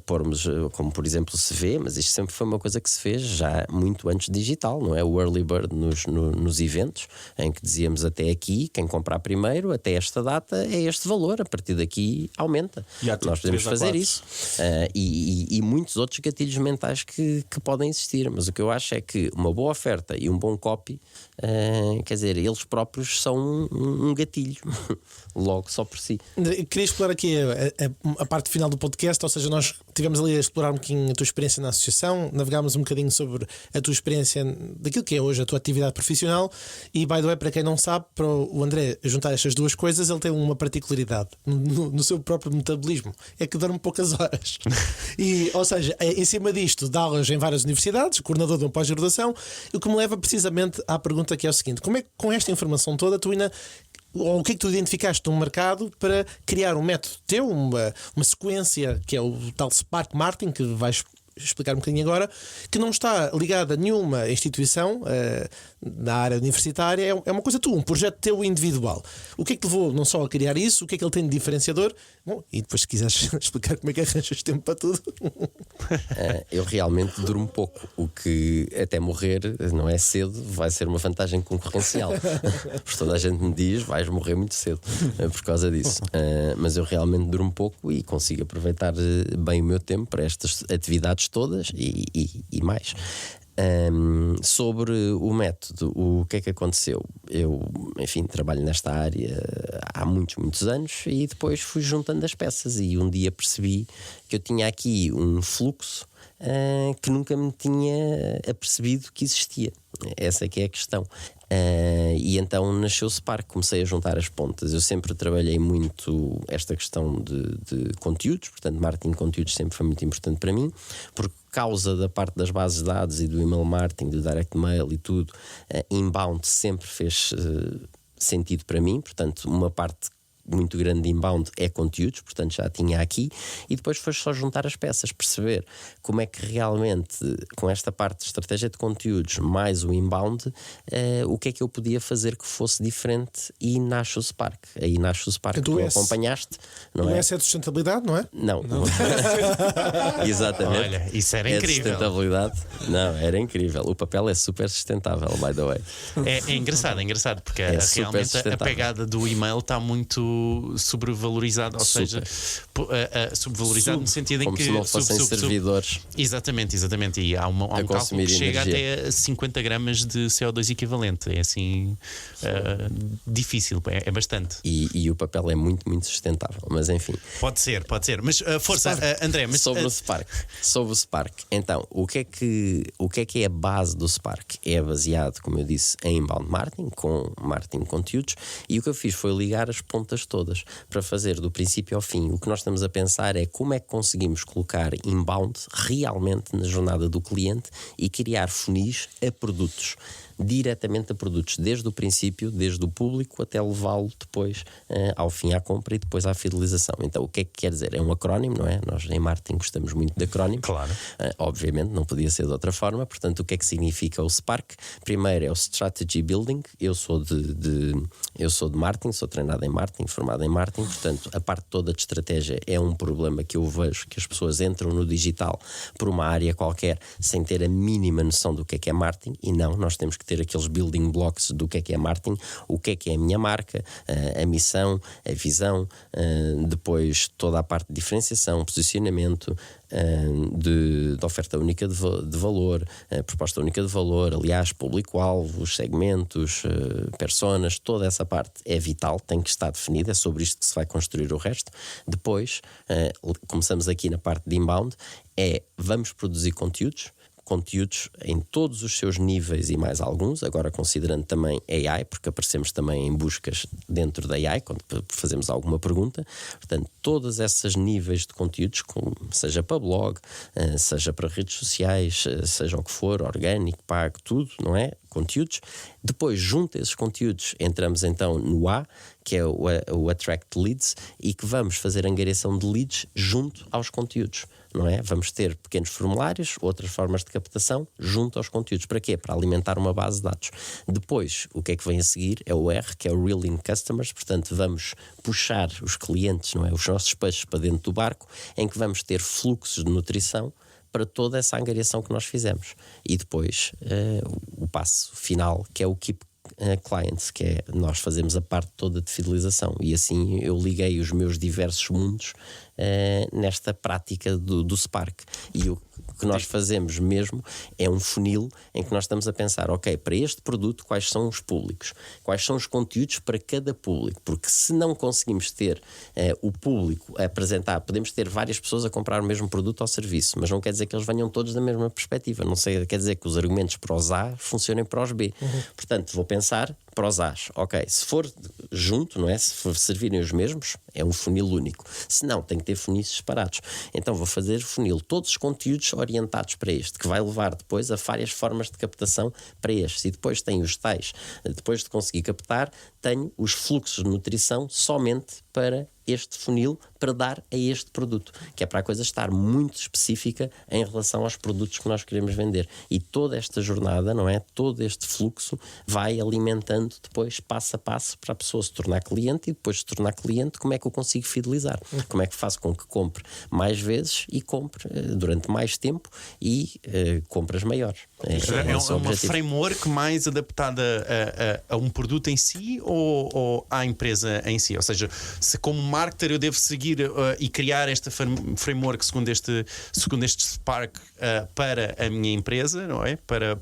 Speaker 4: Pormos, como por exemplo se vê, mas isto sempre foi uma coisa que se fez já muito antes digital, não é? O early bird nos eventos, em que dizíamos até aqui, quem comprar primeiro, até esta data é este valor, a partir daqui aumenta.
Speaker 1: E há tipo
Speaker 4: Nós podemos
Speaker 1: 3 a
Speaker 4: fazer
Speaker 1: 4.
Speaker 4: isso. E muitos outros gatilhos mentais que podem existir, mas o que eu acho é que uma boa oferta e um bom copy, quer dizer, eles próprios são um gatilho logo só por si.
Speaker 5: Queria explorar aqui a parte final do podcast, ou seja, nós tivemos ali a explorar um bocadinho a tua experiência na associação, navegámos um bocadinho sobre a tua experiência daquilo que é hoje a tua atividade profissional e, by the way, para quem não sabe, para o André juntar estas duas coisas, ele tem uma particularidade no seu próprio metabolismo, é que dorme poucas horas. E, ou seja, em cima disto, dá aulas em várias universidades, coordenador de uma pós-graduação, o que me leva precisamente à pergunta que é o seguinte: como é que com esta informação toda tu ainda, ou o que é que tu identificaste no mercado para criar um método teu, uma sequência que é o tal Spark Marketing, que vais explicar um bocadinho agora, que não está ligada a nenhuma instituição na área universitária, é uma coisa tua, um projeto teu individual. O que é que levou não só a criar isso, o que é que ele tem de diferenciador? Bom, e depois se quiseres explicar como é que arranjas tempo para tudo.
Speaker 4: Eu realmente durmo pouco, o que até morrer não é cedo, vai ser uma vantagem concorrencial. Porque toda a gente me diz, vais morrer muito cedo por causa disso. Mas eu realmente durmo pouco e consigo aproveitar bem o meu tempo para estas atividades todas e mais. Sobre o método, o que é que aconteceu? Eu, enfim, trabalho nesta área há muitos anos e depois fui juntando as peças e um dia percebi que eu tinha aqui um fluxo que nunca me tinha apercebido que existia. Essa é que é a questão. E então nasceu o Spark, comecei a juntar as pontas. Eu sempre trabalhei muito esta questão de conteúdos, portanto, marketing de conteúdos sempre foi muito importante para mim, por causa da parte das bases de dados e do email marketing, do direct mail e tudo. Inbound sempre fez sentido para mim, portanto, uma parte muito grande de inbound é conteúdos, portanto já tinha aqui, e depois foi só juntar as peças, perceber como é que realmente com esta parte de estratégia de conteúdos mais o inbound, o que é que eu podia fazer que fosse diferente, e nasce o Spark. Aí nasce o Spark que tu acompanhaste, não é?
Speaker 5: Essa é a sustentabilidade, não é?
Speaker 4: Não. Exatamente.
Speaker 6: Olha, isso era incrível.
Speaker 4: Sustentabilidade. Não, era incrível. O papel é super sustentável, by the way.
Speaker 6: É engraçado, porque
Speaker 4: É super
Speaker 6: realmente a
Speaker 4: sustentável.
Speaker 6: pegada do e-mail está muito sobrevalorizado, ou seja, sobrevalorizado no sentido em
Speaker 4: Como
Speaker 6: que
Speaker 4: se não fossem servidores
Speaker 6: Exatamente. E há um cálculo
Speaker 4: consumir
Speaker 6: que chega
Speaker 4: energia.
Speaker 6: até a 50 gramas de CO2 equivalente. É assim difícil, é bastante.
Speaker 4: e o papel é muito, muito sustentável. Mas enfim,
Speaker 6: Pode ser. Mas força, André. Mas,
Speaker 4: sobre o Spark. Então, o que é a base do Spark? É baseado, como eu disse, em inbound marketing, com marketing de conteúdos, e o que eu fiz foi ligar as pontas todas para fazer do princípio ao fim. O que nós estamos a pensar é como é que conseguimos colocar inbound realmente na jornada do cliente e criar funis a produtos, diretamente a produtos, desde o princípio, desde o público até levá-lo depois ao fim à compra e depois à fidelização. Então, o que é que quer dizer? É um acrónimo, não é? Nós em marketing gostamos muito de acrónimos.
Speaker 6: Claro.
Speaker 4: Obviamente, não podia ser de outra forma. Portanto, o que é que significa o Spark? Primeiro é o Strategy Building. Eu sou de marketing, sou treinado em marketing, formado em marketing. Portanto, a parte toda de estratégia é um problema que eu vejo, que as pessoas entram no digital por uma área qualquer sem ter a mínima noção do que é marketing. E não, nós temos que ter aqueles building blocks do que é marketing, o que é a minha marca, a missão, a visão, depois toda a parte de diferenciação, posicionamento, de oferta única de valor, proposta única de valor, aliás, público-alvo, segmentos, personas, toda essa parte é vital, tem que estar definida, é sobre isto que se vai construir o resto. Depois, começamos aqui na parte de inbound, vamos produzir conteúdos em todos os seus níveis e mais alguns, agora considerando também AI, porque aparecemos também em buscas dentro da AI, quando fazemos alguma pergunta. Portanto, todos esses níveis de conteúdos, seja para blog, seja para redes sociais, seja o que for, orgânico, pago, tudo, não é? Conteúdos. Depois, junto a esses conteúdos, entramos então no A, que é o Attract Leads, e que vamos fazer angariação de leads junto aos conteúdos, não é? Vamos ter pequenos formulários, outras formas de captação junto aos conteúdos. Para quê? Para alimentar uma base de dados. Depois, o que é que vem a seguir? É o R, que é o Reeling Customers. Portanto, vamos puxar os clientes, não é? Os nossos peixes para dentro do barco, em que vamos ter fluxos de nutrição para toda essa angariação que nós fizemos. E depois, o passo final, que é o Keep Clients, que é nós fazemos a parte toda de fidelização. E assim eu liguei os meus diversos mundos nesta prática do Spark. E o que nós fazemos mesmo é um funil em que nós estamos a pensar, ok, para este produto quais são os públicos, quais são os conteúdos para cada público, porque se não conseguimos ter o público a apresentar, podemos ter várias pessoas a comprar o mesmo produto ou serviço, mas não quer dizer que eles venham todos da mesma perspectiva, não sei, quer dizer que os argumentos para os A funcionem para os B. Portanto, vou pensar para os A's, ok, se for junto, não é? Se for servirem os mesmos, é um funil único. Se não, tem que ter funis separados. Então vou fazer funil, todos os conteúdos orientados para este, que vai levar depois a várias formas de captação para estes. E depois tenho os tais, depois de conseguir captar, tenho os fluxos de nutrição somente para este funil, para dar a este produto, que é para a coisa estar muito específica em relação aos produtos que nós queremos vender. E toda esta jornada, não é? Todo este fluxo vai alimentando depois passo a passo para a pessoa se tornar cliente, e depois de se tornar cliente, como é que eu consigo fidelizar? Como é que faço com que compre mais vezes e compre durante mais tempo e compras maiores?
Speaker 6: É uma framework mais adaptada a um produto em si ou à empresa em si? Ou seja, se como marketer eu devo seguir e criar esta framework segundo este Spark para a minha empresa, não é? Para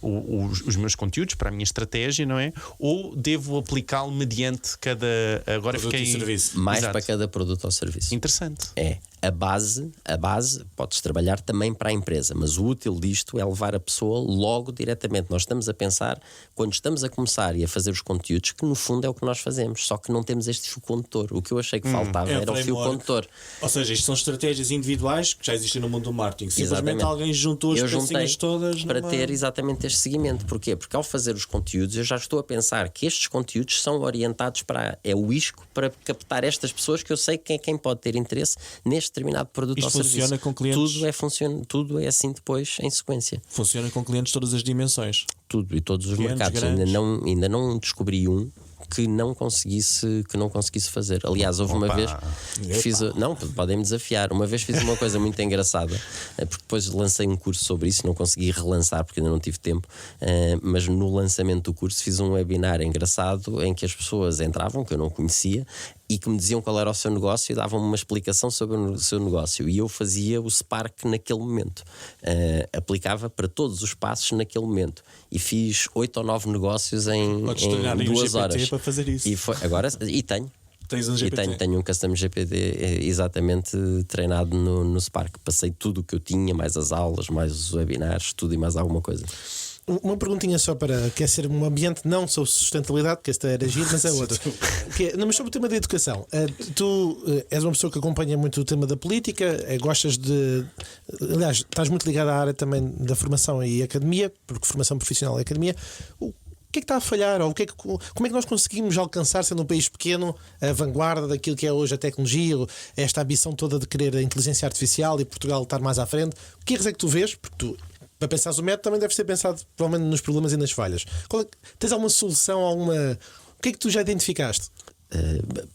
Speaker 6: os meus conteúdos, para a minha estratégia, não é? Ou devo aplicá-lo mediante cada... Agora
Speaker 1: produto
Speaker 6: fiquei...
Speaker 1: e serviço.
Speaker 4: Mais
Speaker 6: Exato.
Speaker 4: para cada produto ou serviço.
Speaker 6: Interessante.
Speaker 4: A base podes trabalhar também para a empresa, mas o útil disto é levar a pessoa logo diretamente. Nós estamos a pensar, quando estamos a começar e a fazer os conteúdos, que no fundo é o que nós fazemos, só que não temos este fio condutor. O que eu achei que faltava era o fio condutor.
Speaker 1: Ou seja, isto são estratégias individuais que já existem no mundo do marketing. Simplesmente
Speaker 4: Exatamente.
Speaker 1: alguém juntou as
Speaker 4: Eu
Speaker 1: pecinhas todas
Speaker 4: para ter exatamente este seguimento. Porquê? Porque ao fazer os conteúdos eu já estou a pensar que estes conteúdos são orientados para o isco para captar estas pessoas que eu sei que é quem pode ter interesse neste determinado produto
Speaker 1: isto
Speaker 4: ou serviço.
Speaker 1: funciona com clientes?
Speaker 4: Tudo é assim depois em sequência.
Speaker 1: Funciona com clientes de todas as dimensões.
Speaker 4: Tudo e todos os
Speaker 1: Pequenos,
Speaker 4: mercados.
Speaker 1: grandes.
Speaker 4: Ainda não descobri um que não conseguisse fazer. Aliás, houve uma vez que fiz. Não, podem-me desafiar. Uma vez fiz uma coisa muito engraçada, porque depois lancei um curso sobre isso, não consegui relançar porque ainda não tive tempo. Mas no lançamento do curso fiz um webinar engraçado em que as pessoas entravam, que eu não conhecia, e que me diziam qual era o seu negócio e davam-me uma explicação sobre o seu negócio. E eu fazia o Spark naquele momento. Aplicava para todos os passos naquele momento. E fiz 8 ou 9 negócios em 2 horas.
Speaker 1: Para fazer isso.
Speaker 4: E tenho.
Speaker 1: Tens um GPT.
Speaker 4: Tenho um custom GPT exatamente treinado no Spark. Passei tudo o que eu tinha, mais as aulas, mais os webinars, tudo e mais alguma coisa.
Speaker 5: Uma perguntinha só para quer ser um ambiente não sobre sustentabilidade, porque esta era giro, mas é outra. Mas sobre o tema da educação. Tu és uma pessoa que acompanha muito o tema da política, gostas de. Aliás, estás muito ligado à área também da formação e academia, porque formação profissional e academia. O que é que está a falhar? Ou como é que nós conseguimos alcançar, sendo um país pequeno, a vanguarda daquilo que é hoje a tecnologia, esta ambição toda de querer a inteligência artificial e Portugal estar mais à frente? O que erros é que tu vês? Porque tu, para pensares o método, também deve ser pensado provavelmente nos problemas e nas falhas. Tens alguma solução? O que é que tu já identificaste?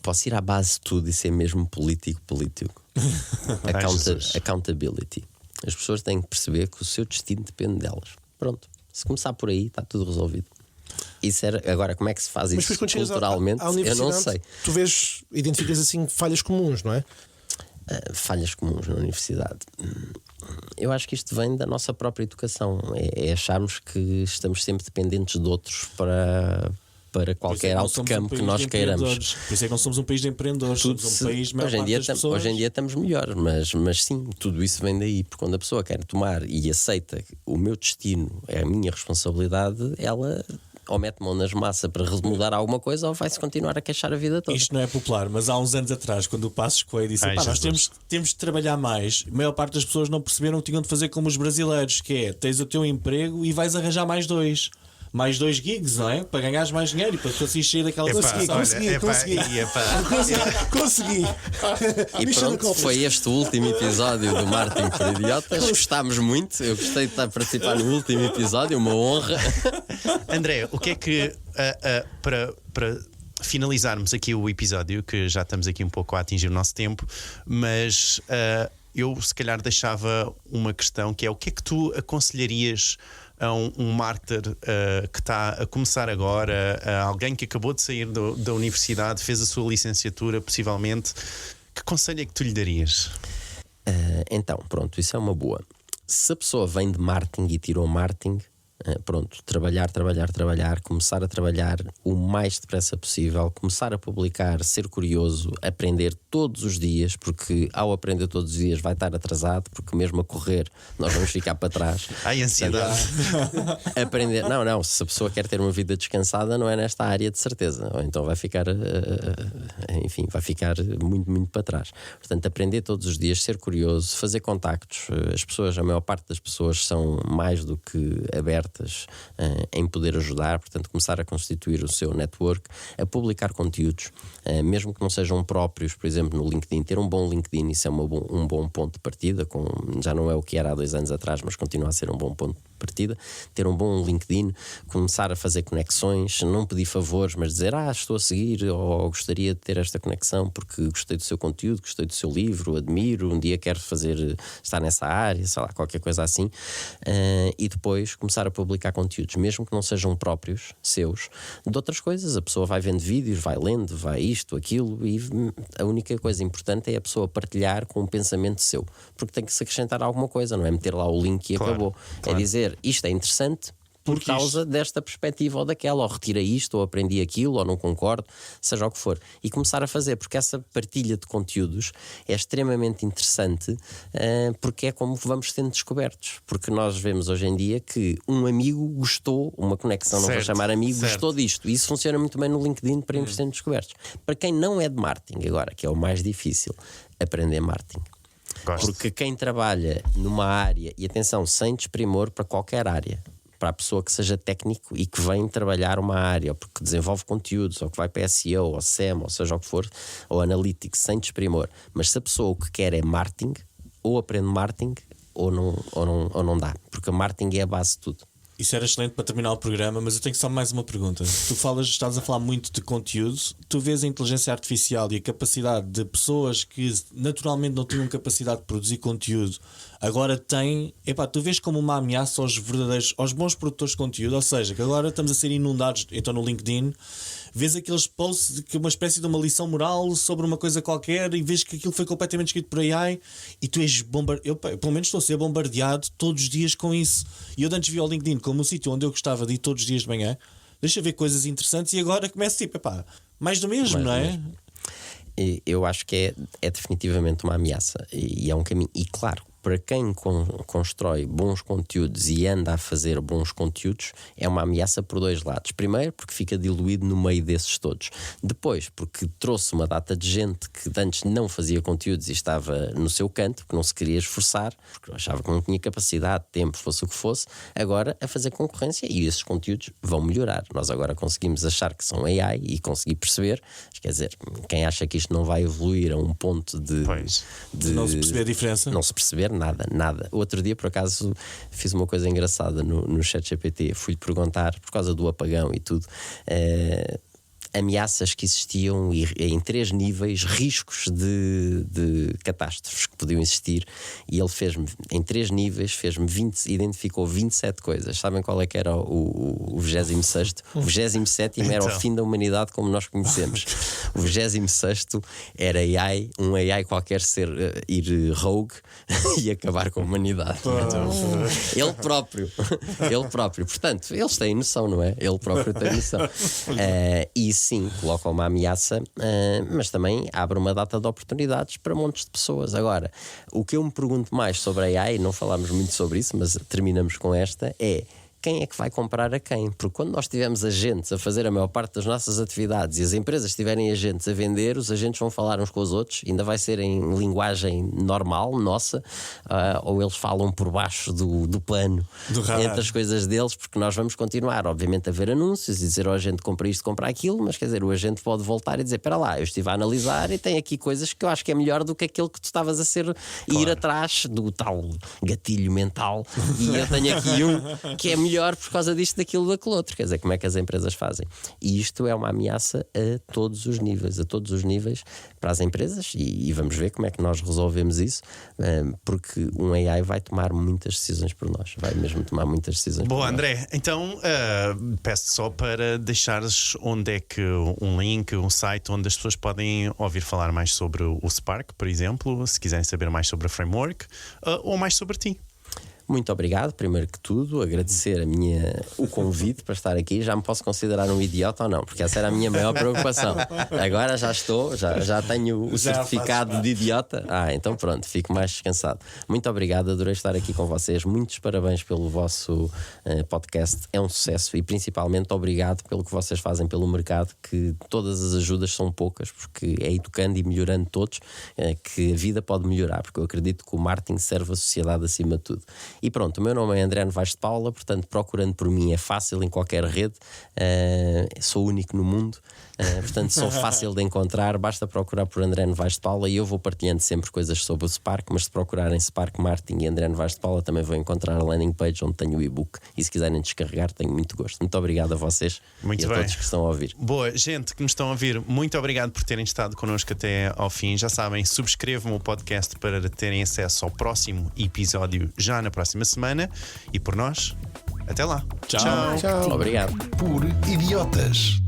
Speaker 4: Posso ir à base de tudo e ser mesmo político. Accountability. As pessoas têm que perceber que o seu destino depende delas. Pronto. Se começar por aí, está tudo resolvido. Agora, como é que se faz isso culturalmente? Eu não sei.
Speaker 5: Tu identificas assim falhas comuns, não é?
Speaker 4: Falhas comuns na universidade. Eu acho que isto vem da nossa própria educação. É acharmos que estamos sempre dependentes de outros para qualquer outcome que nós queiramos.
Speaker 1: Por isso é que não somos um país de empreendedores, somos um país
Speaker 4: hoje em dia estamos melhor, mas sim, tudo isso vem daí, porque quando a pessoa quer tomar e aceita que o meu destino é a minha responsabilidade, ela ou mete mão nas massas para mudar alguma coisa ou vai-se continuar a queixar a vida toda.
Speaker 1: Isto não é popular, mas há uns anos atrás, quando o Passos Coelho disse nós temos de trabalhar mais, a maior parte das pessoas não perceberam que tinham de fazer como os brasileiros, que é, tens o teu emprego e vais arranjar mais 2 gigs, não é? Para ganhares mais dinheiro e para conseguires sair daquela
Speaker 5: Consegui.
Speaker 4: E pronto, foi este o último episódio do Marketing para Idiotas. Gostámos muito, eu gostei de estar a participar no último episódio, uma honra.
Speaker 6: André, o que é que para finalizarmos aqui o episódio, que já estamos aqui um pouco a atingir o nosso tempo, mas eu se calhar deixava uma questão que é: o que é que tu aconselharias a um marketer que está a começar agora, a alguém que acabou de sair da universidade, fez a sua licenciatura possivelmente? Que conselho é que tu lhe darias?
Speaker 4: Então, pronto, isso é uma boa. Se a pessoa vem de marketing e tirou marketing, pronto, trabalhar, começar a trabalhar o mais depressa possível, começar a publicar, ser curioso, aprender todos os dias, porque ao aprender todos os dias vai estar atrasado, porque mesmo a correr nós vamos ficar para trás.
Speaker 6: Ai, ansiedade.
Speaker 4: Aprender, não, se a pessoa quer ter uma vida descansada, não é nesta área de certeza, ou então vai ficar vai ficar muito, muito para trás. Portanto, aprender todos os dias, ser curioso, fazer contactos. A maior parte das pessoas são mais do que abertas em poder ajudar, portanto começar a constituir o seu network, a publicar conteúdos, mesmo que não sejam próprios, por exemplo no LinkedIn, ter um bom LinkedIn, isso é um bom ponto de partida, já não é o que era há 2 anos atrás, mas continua a ser um bom ponto de partida, ter um bom LinkedIn, começar a fazer conexões, não pedir favores, mas dizer, estou a seguir ou gostaria de ter esta conexão porque gostei do seu conteúdo, gostei do seu livro, admiro, um dia quero estar nessa área, sei lá, qualquer coisa assim, e depois começar a publicar conteúdos, mesmo que não sejam próprios, seus, de outras coisas. A pessoa vai vendo vídeos, vai lendo, vai isto, aquilo, e a única coisa importante é a pessoa partilhar com um pensamento seu, porque tem que se acrescentar alguma coisa, não é meter lá o link e acabou. É dizer, isto é interessante por causa desta perspectiva ou daquela, ou retira isto, ou aprendi aquilo, ou não concordo, seja o que for, e começar a fazer, porque essa partilha de conteúdos é extremamente interessante, porque é como vamos sendo descobertos, porque nós vemos hoje em dia que um amigo gostou, uma conexão, não vou chamar amigo, gostou disto, e isso funciona muito bem no LinkedIn para irmos sendo descobertos. Para quem não é de marketing agora, que é o mais difícil, aprender marketing. Porque quem trabalha numa área, e atenção, sem desprimor para qualquer área, para a pessoa que seja técnico e que vem trabalhar uma área, ou porque desenvolve conteúdos, ou que vai para SEO, ou SEM, ou seja o que for, ou Analytics, sem desprimor. Mas se a pessoa o que quer é marketing, ou aprende marketing, ou não dá. Porque marketing é a base de tudo.
Speaker 1: Isso era excelente para terminar o programa, mas eu tenho só mais uma pergunta. Estás a falar muito de conteúdo. Tu vês a inteligência artificial e a capacidade de pessoas que naturalmente não tinham capacidade de produzir conteúdo, agora têm. Tu vês como uma ameaça aos bons produtores de conteúdo, ou seja, que agora estamos a ser inundados, então no LinkedIn, vês aqueles posts que uma espécie de uma lição moral sobre uma coisa qualquer e vês que aquilo foi completamente escrito por AI e tu és bombardeado. Eu pelo menos estou a ser bombardeado todos os dias com isso. E eu antes vi ao LinkedIn como um sítio onde eu gostava de ir todos os dias de manhã, deixa ver coisas interessantes e agora começo mais do mesmo, não é?
Speaker 4: Eu acho que é definitivamente uma ameaça e é um caminho. E claro, para quem constrói bons conteúdos e anda a fazer bons conteúdos, é uma ameaça por dois lados. Primeiro, porque fica diluído no meio desses todos. Depois, porque trouxe uma data de gente que antes não fazia conteúdos e estava no seu canto, porque não se queria esforçar, porque achava que não tinha capacidade, tempo, fosse o que fosse, agora a fazer concorrência, e esses conteúdos vão melhorar. Nós agora conseguimos achar que são AI e conseguir perceber, quer dizer, quem acha que isto não vai evoluir a um ponto de
Speaker 1: não se perceber a diferença,
Speaker 4: não se perceber nada. Outro dia, por acaso, fiz uma coisa engraçada no ChatGPT. Fui-lhe perguntar, por causa do apagão e tudo, ameaças que existiam em 3 níveis, riscos de catástrofes que podiam existir, e ele fez-me em 3 níveis, identificou 27 coisas. Sabem qual é que era o 26º? O 27º era o fim da humanidade como nós conhecemos. O 26º era AI, um AI qualquer ir rogue e acabar com a humanidade. Ele próprio. Portanto, eles têm noção, não é? Ele próprio tem noção. E sim, coloca uma ameaça, mas também abre uma data de oportunidades para montes de pessoas. Agora, o que eu me pergunto mais sobre a AI, não falámos muito sobre isso, mas terminamos com esta, é: quem é que vai comprar a quem? Porque quando nós tivermos agentes a fazer a maior parte das nossas atividades e as empresas tiverem agentes a vender, os agentes vão falar uns com os outros, ainda vai ser em linguagem normal, nossa, ou eles falam por baixo do pano, entre as coisas deles, porque nós vamos continuar, obviamente, a ver anúncios e dizer ao agente compra isto, compra aquilo, mas quer dizer, o agente pode voltar e dizer: espera lá, eu estive a analisar e tem aqui coisas que eu acho que é melhor do que aquilo que tu estavas a ir atrás do tal gatilho mental, e eu tenho aqui um que é melhor por causa disto, daquilo, daquele outro. Quer dizer, como é que as empresas fazem? E isto é uma ameaça a todos os níveis para as empresas, e vamos ver como é que nós resolvemos isso, porque um AI vai tomar muitas decisões por nós, vai mesmo tomar muitas decisões.
Speaker 6: Boa, André, então peço só para deixares onde é que um link, um site onde as pessoas podem ouvir falar mais sobre o Spark, por exemplo, se quiserem saber mais sobre a framework, ou mais sobre ti.
Speaker 4: Muito obrigado, primeiro que tudo, agradecer o convite para estar aqui. Já me posso considerar um idiota ou não? Porque essa era a minha maior preocupação. Agora já tenho o certificado de idiota. Então pronto, fico mais descansado. Muito obrigado, adorei estar aqui com vocês. Muitos parabéns pelo vosso podcast, é um sucesso, e principalmente obrigado pelo que vocês fazem pelo mercado, que todas as ajudas são poucas, porque é educando e melhorando todos que a vida pode melhorar, porque eu acredito que o marketing serve a sociedade acima de tudo. E pronto, o meu nome é André Novaes de Paula, portanto, procurando por mim é fácil em qualquer rede, sou único no mundo, portanto, sou fácil de encontrar, basta procurar por André Novaes de Paula, e eu vou partilhando sempre coisas sobre o Spark, mas se procurarem Spark Marketing e André Novaes de Paula, também vão encontrar a landing page onde tenho o e-book, e se quiserem descarregar, tenho muito gosto. Muito obrigado a vocês e a todos que estão a ouvir.
Speaker 6: Boa, gente que nos estão a ouvir, muito obrigado por terem estado connosco até ao fim. Já sabem, subscrevam o podcast para terem acesso ao próximo episódio já na próxima semana, e por nós, até lá.
Speaker 1: Tchau.
Speaker 4: Obrigado.
Speaker 3: Por idiotas.